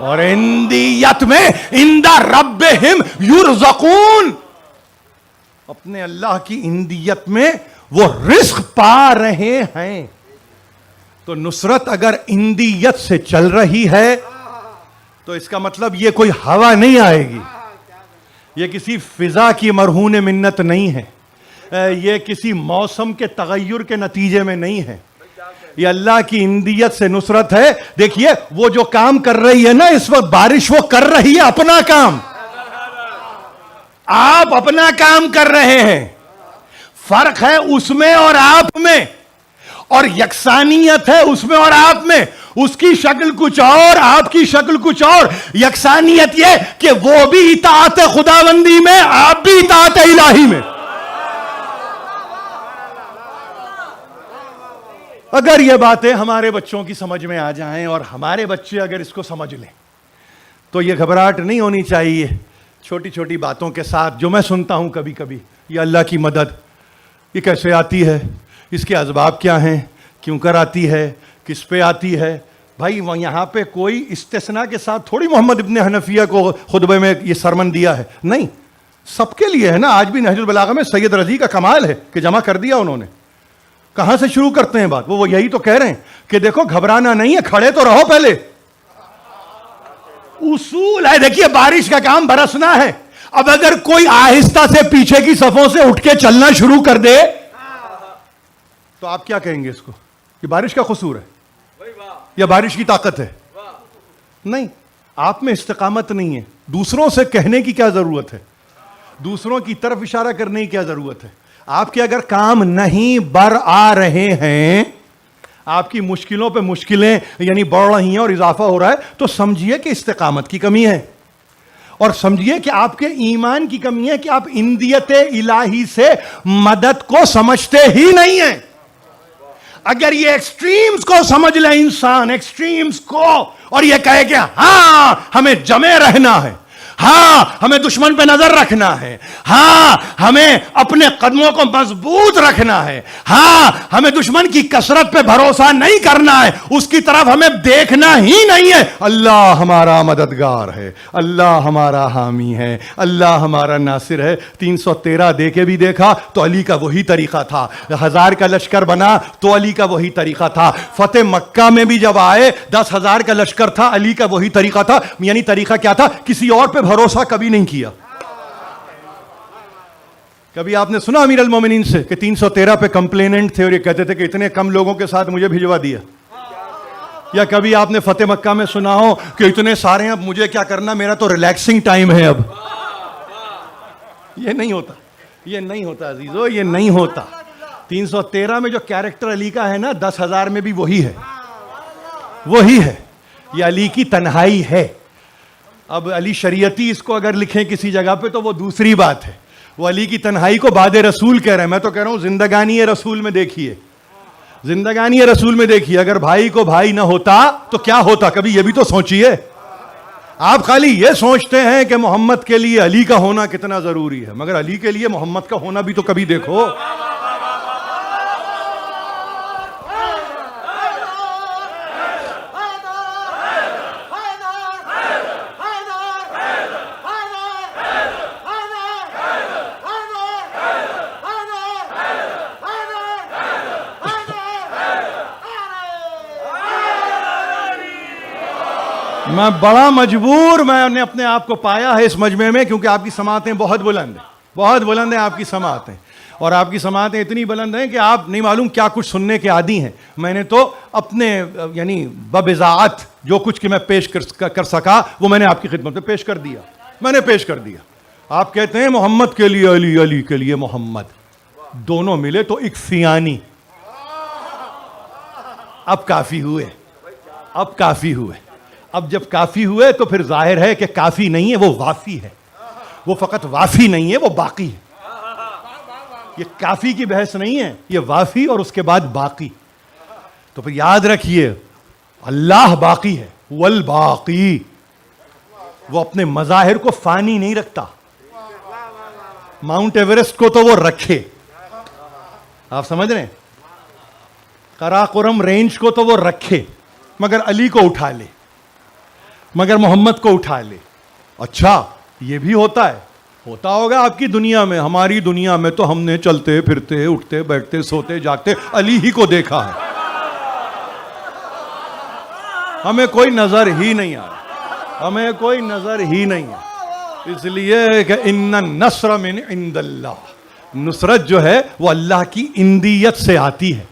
S1: اور اندیت میں عند ربہم یرزقون، اپنے اللہ کی اندیت میں وہ رزق پا رہے ہیں. تو نصرت اگر اندیت سے چل رہی ہے تو اس کا مطلب یہ کوئی ہوا نہیں آئے گی، یہ کسی فضا کی مرہون منت نہیں ہے، یہ کسی موسم کے تغیر کے نتیجے میں نہیں ہے، یہ اللہ کی اندیت سے نصرت ہے. دیکھیے وہ جو کام کر رہی ہے نا اس وقت بارش، وہ کر رہی ہے اپنا کام، آپ اپنا کام کر رہے ہیں. فرق ہے اس میں اور آپ میں، اور یکسانیت ہے اس میں اور آپ میں. اس کی شکل کچھ اور، آپ کی شکل کچھ اور. یکسانیت یہ کہ وہ بھی اطاعت خداوندی میں، آپ بھی اطاعت الہی میں. اگر یہ باتیں ہمارے بچوں کی سمجھ میں آ جائیں اور ہمارے بچے اگر اس کو سمجھ لیں تو یہ گھبراہٹ نہیں ہونی چاہیے. چھوٹی چھوٹی باتوں کے ساتھ جو میں سنتا ہوں کبھی کبھی، یہ اللہ کی مدد یہ کیسے آتی ہے، اس کے اسباب کیا ہیں، کیوں کر آتی ہے، کس پہ آتی ہے. بھائی یہاں پہ کوئی استثناء کے ساتھ تھوڑی محمد ابن حنفیہ کو خطبے میں یہ سرمن دیا ہے، نہیں، سب کے لیے ہے نا. آج بھی نہج البلاغہ میں سید رضی کا کمال ہے کہ جمع کر دیا انہوں نے. کہاں سے شروع کرتے ہیں بات؟ وہ یہی تو کہہ رہے ہیں کہ دیکھو گھبرانا نہیں ہے، کھڑے تو رہو پہلے. اصول ہے، دیکھیے بارش کا کام برسنا ہے. اب اگر کوئی آہستہ سے پیچھے کی صفوں سے اٹھ کے چلنا شروع کر دے تو آپ کیا کہیں گے اس کو؟ یہ بارش کا قصور ہے یا بارش کی طاقت ہے؟ نہیں، آپ میں استقامت نہیں ہے. دوسروں سے کہنے کی کیا ضرورت ہے، دوسروں کی طرف اشارہ کرنے کی کیا ضرورت ہے. آپ کے اگر کام نہیں بر آ رہے ہیں، آپ کی مشکلوں پہ مشکلیں یعنی بڑھ رہی ہیں اور اضافہ ہو رہا ہے، تو سمجھیے کہ استقامت کی کمی ہے، اور سمجھیے کہ آپ کے ایمان کی کمی ہے کہ آپ اندیت الہی سے مدد کو سمجھتے ہی نہیں ہیں. اگر یہ ایکسٹریمز کو سمجھ لے انسان، ایکسٹریمز کو، اور یہ کہے کہ ہاں ہمیں جمے رہنا ہے، ہاں ہمیں دشمن پہ نظر رکھنا ہے، ہاں ہمیں اپنے قدموں کو مضبوط رکھنا ہے، ہاں ہمیں دشمن کی کثرت پہ بھروسہ نہیں کرنا ہے، اس کی طرف ہمیں دیکھنا ہی نہیں ہے. اللہ ہمارا مددگار ہے، اللہ ہمارا حامی ہے، اللہ ہمارا ناصر ہے. 313 دے کے بھی دیکھا تو علی کا وہی طریقہ تھا. 1000 کا لشکر بنا تو علی کا وہی طریقہ تھا. فتح مکہ میں بھی جب آئے 10,000 کا لشکر تھا، علی کا وہی طریقہ تھا. یعنی طریقہ کیا تھا؟ کسی اور پہ بھروسہ کبھی نہیں کیا. کبھی آپ نے سنا امیر المومنین سے کہ 313 پہ کمپلیننٹ تھے اور یہ کہتے تھے کہ اتنے کم لوگوں کے ساتھ مجھے بھجوا دیا؟ یا کبھی آپ نے فتح مکہ میں سنا ہو کہ اتنے سارے ہیں، اب مجھے کیا کرنا، میرا تو ریلیکسنگ ٹائم ہے اب؟ یہ نہیں ہوتا، یہ نہیں ہوتا عزیزو، یہ نہیں ہوتا. 313 میں جو کیریکٹر علی کا ہے نا، 10,000 میں بھی وہی ہے، وہی ہے. یہ علی کی تنہائی ہے. اب علی شریعتی اس کو اگر لکھیں کسی جگہ پہ تو وہ دوسری بات ہے. وہ علی کی تنہائی کو بعد رسول کہہ رہے ہیں. میں تو کہہ رہا ہوں زندگانی رسول میں دیکھیے, زندگانی رسول میں دیکھیے, اگر بھائی کو بھائی نہ ہوتا تو کیا ہوتا, کبھی یہ بھی تو سوچئے. آپ خالی یہ سوچتے ہیں کہ محمد کے لیے علی کا ہونا کتنا ضروری ہے, مگر علی کے لیے محمد کا ہونا بھی تو کبھی دیکھو. میں بڑا مجبور, میں نے اپنے آپ کو پایا ہے اس مجمع میں, کیونکہ آپ کی سماعتیں بہت بلند ہیں, بہت بلند ہیں آپ کی سماعتیں, اور آپ کی سماعتیں اتنی بلند ہیں کہ آپ نہیں معلوم کیا کچھ سننے کے عادی ہیں. میں نے تو اپنے یعنی ببضاعت جو کچھ کہ میں پیش کر سکا وہ میں نے آپ کی خدمت میں پیش کر دیا, میں نے پیش کر دیا. آپ کہتے ہیں محمد کے لیے علی, علی کے لیے محمد, دونوں ملے تو ایک فیانی. اب کافی ہوئے, اب کافی ہوئے. اب جب کافی ہوئے تو پھر ظاہر ہے کہ کافی نہیں ہے, وہ وافی ہے. وہ فقط وافی نہیں ہے, وہ باقی ہے. یہ کافی کی بحث نہیں ہے, یہ وافی اور اس کے بعد باقی. تو پھر یاد رکھیے اللہ باقی ہے, والباقی. وہ اپنے مظاہر کو فانی نہیں رکھتا. ماؤنٹ ایورسٹ کو تو وہ رکھے, آپ سمجھ رہے ہیں, قراقرم رینج کو تو وہ رکھے, مگر علی کو اٹھا لے, مگر محمد کو اٹھا لے. اچھا یہ بھی ہوتا ہے, ہوتا ہوگا آپ کی دنیا میں. ہماری دنیا میں تو ہم نے چلتے پھرتے اٹھتے بیٹھتے سوتے جاگتے علی ہی کو دیکھا ہے, ہمیں کوئی نظر ہی نہیں آیا, ہمیں کوئی نظر ہی نہیں آیا. اس لیے کہ ان النصر من عند اللہ, نصرت جو ہے وہ اللہ کی اندیت سے آتی ہے.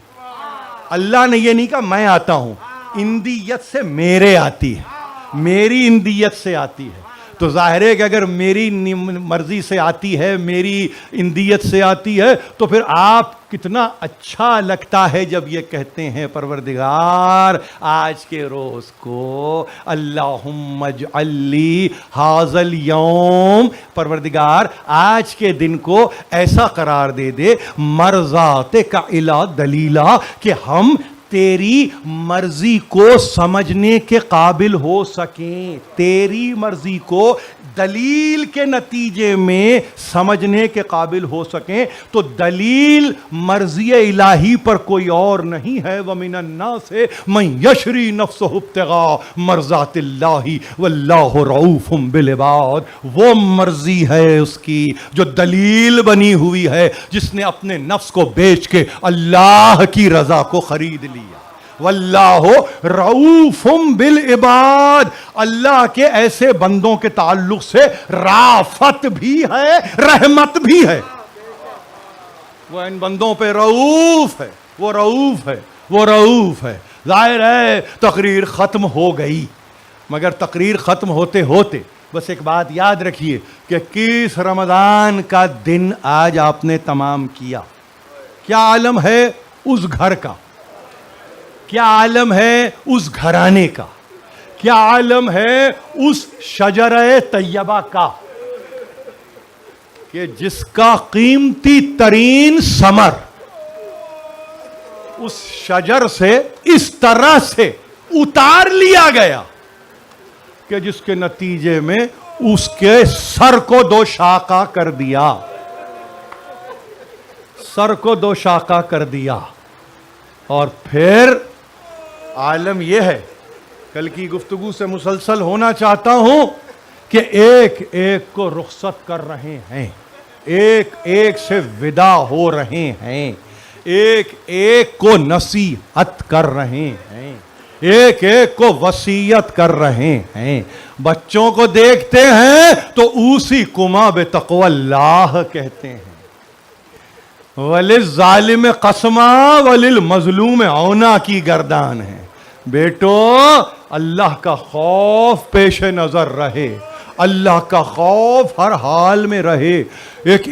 S1: اللہ نے یہ نہیں کہا میں آتا ہوں, اندیت سے میرے آتی ہے, میری اندیت سے آتی ہے. تو ظاہر ہے کہ اگر میری مرضی سے آتی ہے, میری اندیت سے آتی ہے, تو پھر آپ کتنا اچھا لگتا ہے جب یہ کہتے ہیں پروردگار آج کے روز کو اللہم اجعل لی ھذا الیوم, پروردگار آج کے دن کو ایسا قرار دے دے مرضاتک الی دلیلا, کہ ہم تیری مرضی کو سمجھنے کے قابل ہو سکیں, تیری مرضی کو دلیل کے نتیجے میں سمجھنے کے قابل ہو سکیں. تو دلیل مرضی الہی پر کوئی اور نہیں ہے. وَمِنَ النَّاسِ مَن يَشْرِي نَفْسَهُ ابْتِغَاءَ مَرْضَاتِ اللَّهِ وَاللَّهُ رَءُوفٌ بِالْعِبَادِ. وہ مرضی ہے اس کی جو دلیل بنی ہوئی ہے, جس نے اپنے نفس کو بیچ کے اللہ کی رضا کو خرید لیا. واللہ رؤوف بالعباد, اللہ کے ایسے بندوں کے تعلق سے رافت بھی ہے, رحمت بھی ہے. وہ ان بندوں پہ رؤوف ہے, وہ رؤوف ہے, وہ رؤوف ہے. ظاہر ہے تقریر ختم ہو گئی, مگر تقریر ختم ہوتے ہوتے بس ایک بات یاد رکھیے کہ 21 رمضان کا دن آج آپ نے تمام کیا. کیا عالم ہے اس گھر کا, کیا عالم ہے اس گھرانے کا, کیا عالم ہے اس شجرہ طیبہ کا, کہ جس کا قیمتی ترین ثمر اس شجر سے اس طرح سے اتار لیا گیا کہ جس کے نتیجے میں اس کے سر کو 2 شاخہ کر دیا, سر کو 2 شاخہ کر دیا. اور پھر عالم یہ ہے, کل کی گفتگو سے مسلسل ہونا چاہتا ہوں, کہ ایک ایک کو رخصت کر رہے ہیں, ایک ایک سے ودا ہو رہے ہیں, ایک ایک کو نصیحت کر رہے ہیں, ایک ایک کو وصیت کر رہے ہیں. بچوں کو دیکھتے ہیں تو اوصیکما بتقوی اللہ کہتے ہیں. وَلِلظَّالِمِ قَسْمًا وَلِلْمَظْلُومِ عَوْنًا کی گردان ہے. بیٹو اللہ کا خوف پیش نظر رہے, اللہ کا خوف ہر حال میں رہے. ایک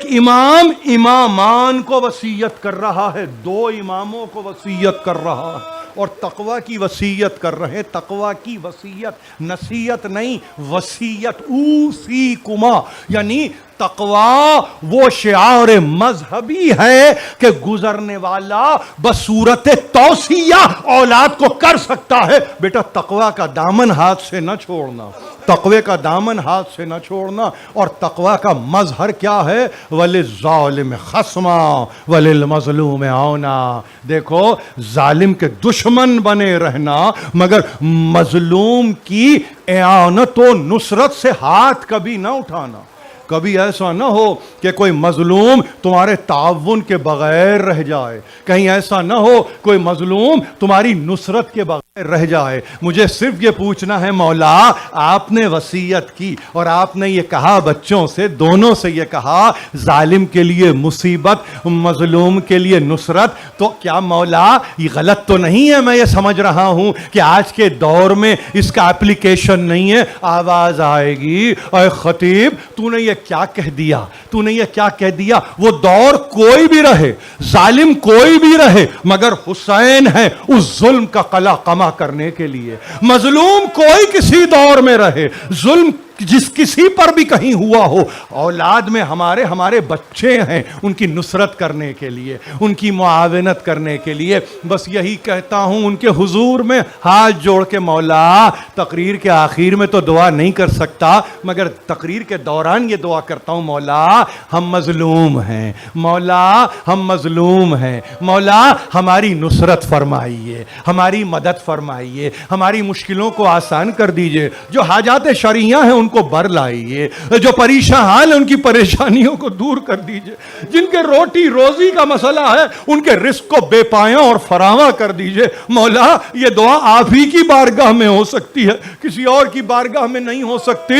S1: امام امامان کو وصیت کر رہا ہے, 2 اماموں کو وصیت کر رہا ہے. اور تقوی کی وصیت کر رہے ہیں. تقوی کی وصیت، نصیحت نہیں، وصیت. اوصیکما یعنی تقوی وہ شعار مذہبی ہے کہ گزرنے والا بصورت توصیہ اولاد کو کر سکتا ہے. بیٹا تقوی کا دامن ہاتھ سے نہ چھوڑنا، تقوی کا دامن ہاتھ سے نہ چھوڑنا. اور تقوی کا مظہر کیا ہے؟ وَلِلظَّالِمِ خَصْمًا وَلِلْمَظْلُومِ عَوْنًا. دیکھو ظالم کے دشمن بنے رہنا مگر مظلوم کی اعانت و نصرت سے ہاتھ کبھی نہ اٹھانا. کبھی ایسا نہ ہو کہ کوئی مظلوم تمہارے تعاون کے بغیر رہ جائے، کہیں ایسا نہ ہو کوئی مظلوم تمہاری نصرت کے بغیر رہ جائے. مجھے صرف یہ پوچھنا ہے مولا، آپ نے وصیت کی اور آپ نے یہ کہا بچوں سے، دونوں سے یہ کہا ظالم کے لیے مصیبت، مظلوم کے لیے نصرت، تو کیا مولا یہ غلط تو نہیں ہے؟ میں یہ سمجھ رہا ہوں کہ آج کے دور میں اس کا اپلیکیشن نہیں ہے. آواز آئے گی، اے خطیب تو نے یہ کیا کہہ دیا، تو نے یہ کیا کہہ دیا؟ وہ دور کوئی بھی رہے، ظالم کوئی بھی رہے، مگر حسین ہے اس ظلم کا قلع قمع کرنے کے لیے. مظلوم کوئی کسی دور میں رہے، ظلم جس کسی پر بھی کہیں ہوا ہو، اولاد میں ہمارے بچے ہیں ان کی نصرت کرنے کے لیے، ان کی معاونت کرنے کے لیے. بس یہی کہتا ہوں ان کے حضور میں ہاتھ جوڑ کے، مولا تقریر کے آخر میں تو دعا نہیں کر سکتا مگر تقریر کے دوران یہ دعا کرتا ہوں، مولا ہم مظلوم ہیں، مولا ہم مظلوم ہیں، مولا ہماری نصرت فرمائیے، ہماری مدد فرمائیے، ہماری مشکلوں کو آسان کر دیجئے. جو حاجات شرعیہ ہیں ان کو بر لائیے، جو پریشان حال ہیں ان کی پریشانیوں کو دور کر دیجئے، جن کے روٹی روزی کا مسئلہ ہے ان کے رزق کو بے پایاں اور فراواں کر دیجئے. مولا یہ دعا آپ ہی کی بارگاہ میں ہو سکتی ہے، کسی اور کی بارگاہ میں نہیں ہو سکتی.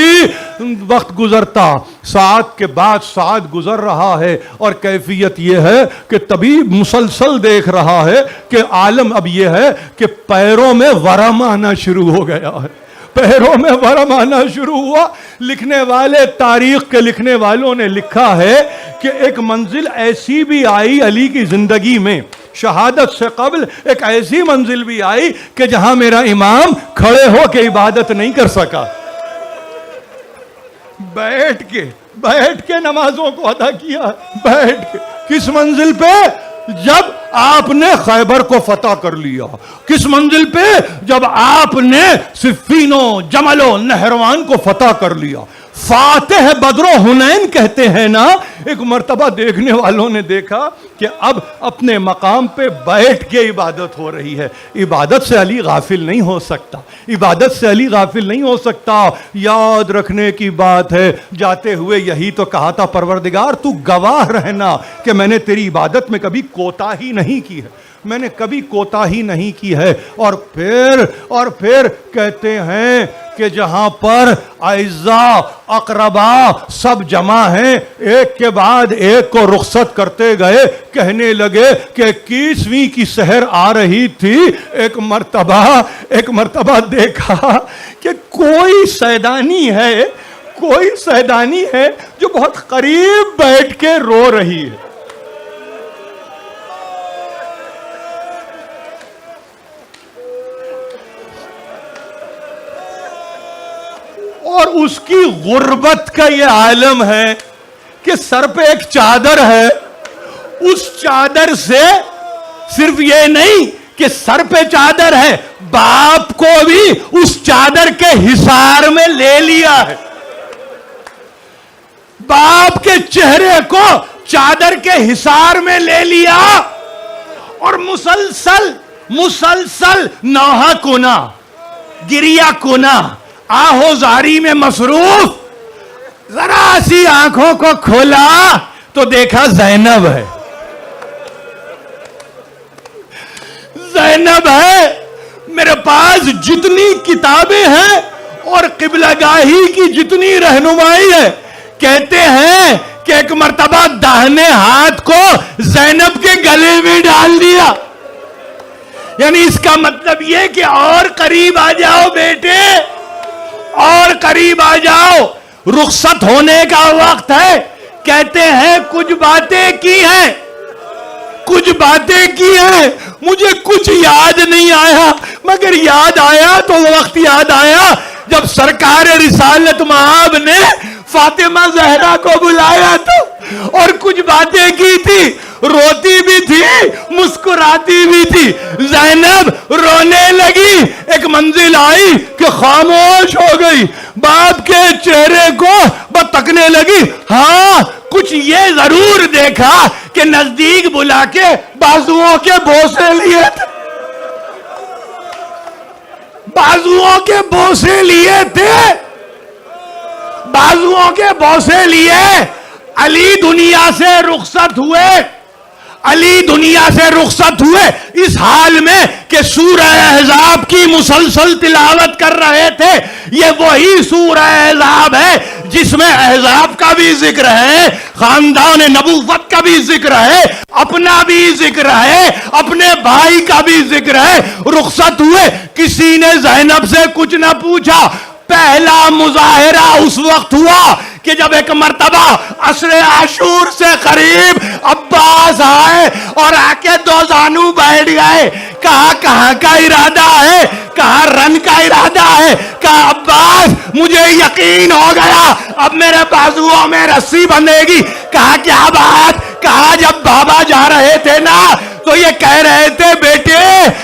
S1: وقت گزرتا، ساعت کے بعد ساعت گزر رہا ہے اور کیفیت یہ ہے کہ طبیب مسلسل دیکھ رہا ہے کہ عالم اب یہ ہے کہ پیروں میں ورم آنا شروع ہو گیا ہے، پیروں میں ورم آنا شروع ہوا. لکھنے والے، تاریخ کے لکھنے والوں نے لکھا ہے کہ ایک منزل ایسی بھی آئی علی کی زندگی میں، شہادت سے قبل ایک ایسی منزل بھی آئی کہ جہاں میرا امام کھڑے ہو کے عبادت نہیں کر سکا، بیٹھ کے نمازوں کو ادا کیا، بیٹھ کے. کس منزل پہ؟ جب آپ نے خیبر کو فتح کر لیا. کس منزل پہ؟ جب آپ نے صفین و جمل و نہروان کو فتح کر لیا. فاتح بدر و حنین کہتے ہیں نا. ایک مرتبہ دیکھنے والوں نے دیکھا کہ اب اپنے مقام پہ بیٹھ کے عبادت ہو رہی ہے. عبادت سے علی غافل نہیں ہو سکتا، عبادت سے علی غافل نہیں ہو سکتا. یاد رکھنے کی بات ہے، جاتے ہوئے یہی تو کہا تھا، پروردگار تو گواہ رہنا کہ میں نے تیری عبادت میں کبھی کوتاہی نہیں کی ہے، میں نے کبھی کوتاہی نہیں کی ہے. اور پھر کہتے ہیں کہ جہاں پر اعزاء اقربا سب جمع ہیں، ایک کے بعد ایک کو رخصت کرتے گئے. کہنے لگے کہ 21ویں کی سحر آ رہی تھی. ایک مرتبہ دیکھا کہ کوئی سیدانی ہے جو بہت قریب بیٹھ کے رو رہی ہے. اور اس کی غربت کا یہ عالم ہے کہ سر پہ ایک چادر ہے، اس چادر سے صرف یہ نہیں کہ سر پہ چادر ہے، باپ کو بھی اس چادر کے حصار میں لے لیا ہے. باپ کے چہرے کو چادر کے حصار میں لے لیا اور مسلسل نوحہ کنا، گریہ کنا، آہو زاری میں مصروف. ذرا سی آنکھوں کو کھولا تو دیکھا زینب ہے. زینب ہے. میرے پاس جتنی کتابیں ہیں اور قبلہ گاہی کی جتنی رہنمائی ہے، کہتے ہیں کہ ایک مرتبہ داہنے ہاتھ کو زینب کے گلے میں ڈال دیا. یعنی اس کا مطلب یہ کہ اور قریب آ جاؤ بیٹے، اور قریب آ جاؤ، رخصت ہونے کا وقت ہے. کہتے ہیں کچھ باتیں کی ہیں مجھے کچھ یاد نہیں آیا، مگر یاد آیا تو وہ وقت یاد آیا جب سرکار رسالت مآب نے فاطمہ زہرا کو بلایا تھا اور کچھ باتیں کی تھی، روتی بھی تھی مسکراتی بھی تھی۔ زینب رونے لگی، ایک منزل آئی کہ خاموش ہو گئی، باپ کے چہرے کو تکنے لگی۔ ہاں کچھ یہ ضرور دیکھا کہ نزدیک بلا کے بازوؤں کے بوسے لیے تھے، بازوؤں کے بوسے لیے تھے، بازوؤں کے بوسے لیے۔ علی دنیا سے رخصت ہوئے، علی دنیا سے رخصت ہوئے اس حال میں کہ سورہ احزاب کی مسلسل تلاوت کر رہے تھے۔ یہ وہی سورہ احزاب ہے جس میں احزاب کا بھی ذکر ہے، خاندان نبوت کا بھی ذکر ہے، اپنا بھی ذکر ہے، اپنے بھائی کا بھی ذکر ہے۔ رخصت ہوئے، کسی نے زینب سے کچھ نہ پوچھا۔ پہلا مظاہرہ اس وقت ہوا کہ جب ایک مرتبہ عصر عاشور سے قریب عباس آئے اور آ کے دو زانو بیٹھ گئے۔ کہا کہاں کا ارادہ ہے؟ کہا رن کا ارادہ ہے۔ کہا عباس مجھے یقین ہو گیا اب میرے بازوؤں میں رسی بندھے گی۔ کہا کیا بات؟ کہا جب بابا جا رہے تھے نا تو یہ کہہ رہے تھے بیٹے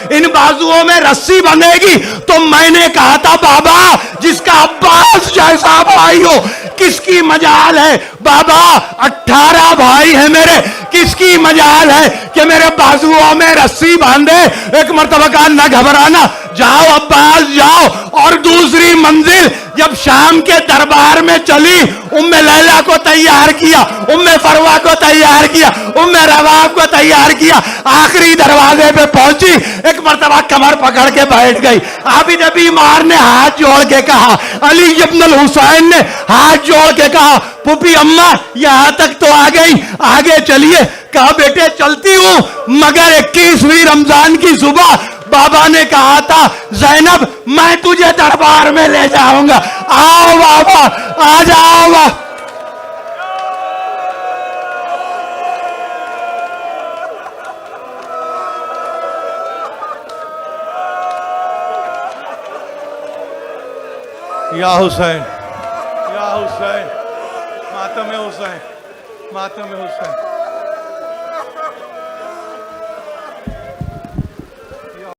S1: ان بازوؤں میں رسی بندھے گی، تو میں نے کہا تھا بابا جس کا عباس جیسا بھائی ہو کس کی مجال ہے؟ بابا 18 بھائی ہیں میرے، کس کی مجال ہے کہ میرے بازوؤں میں رسی باندھے؟ ایک مرتبہ کہا نہ گھبرانا، جاؤ عباس جاؤ۔ اور دوسری منزل جب شام کے دربار میں چلی، ام لیلہ کو تیار کیا، ام فروہ کو تیار کیا، ام رواب کو تیار کیا، آخری دروازے پہ پہنچی، ایک مرتبہ کمر پکڑ کے بیٹھ گئی۔ عابد بیمار نے ہاتھ جوڑ کے کہا، علی ابن الحسین نے ہاتھ جوڑ کے کہا پھوپھی اماں یہاں تک تو آ گئی، آگے چلیے۔ کہا بیٹے چلتی ہوں، مگر 21ویں رمضان کی صبح بابا نے کہا تھا زینب میں تجھے دربار میں لے جاؤں گا۔ آؤ بابا آ جاؤ بابا۔ یا حسین، یا حسین، ماتم حسین، ماتم حسین۔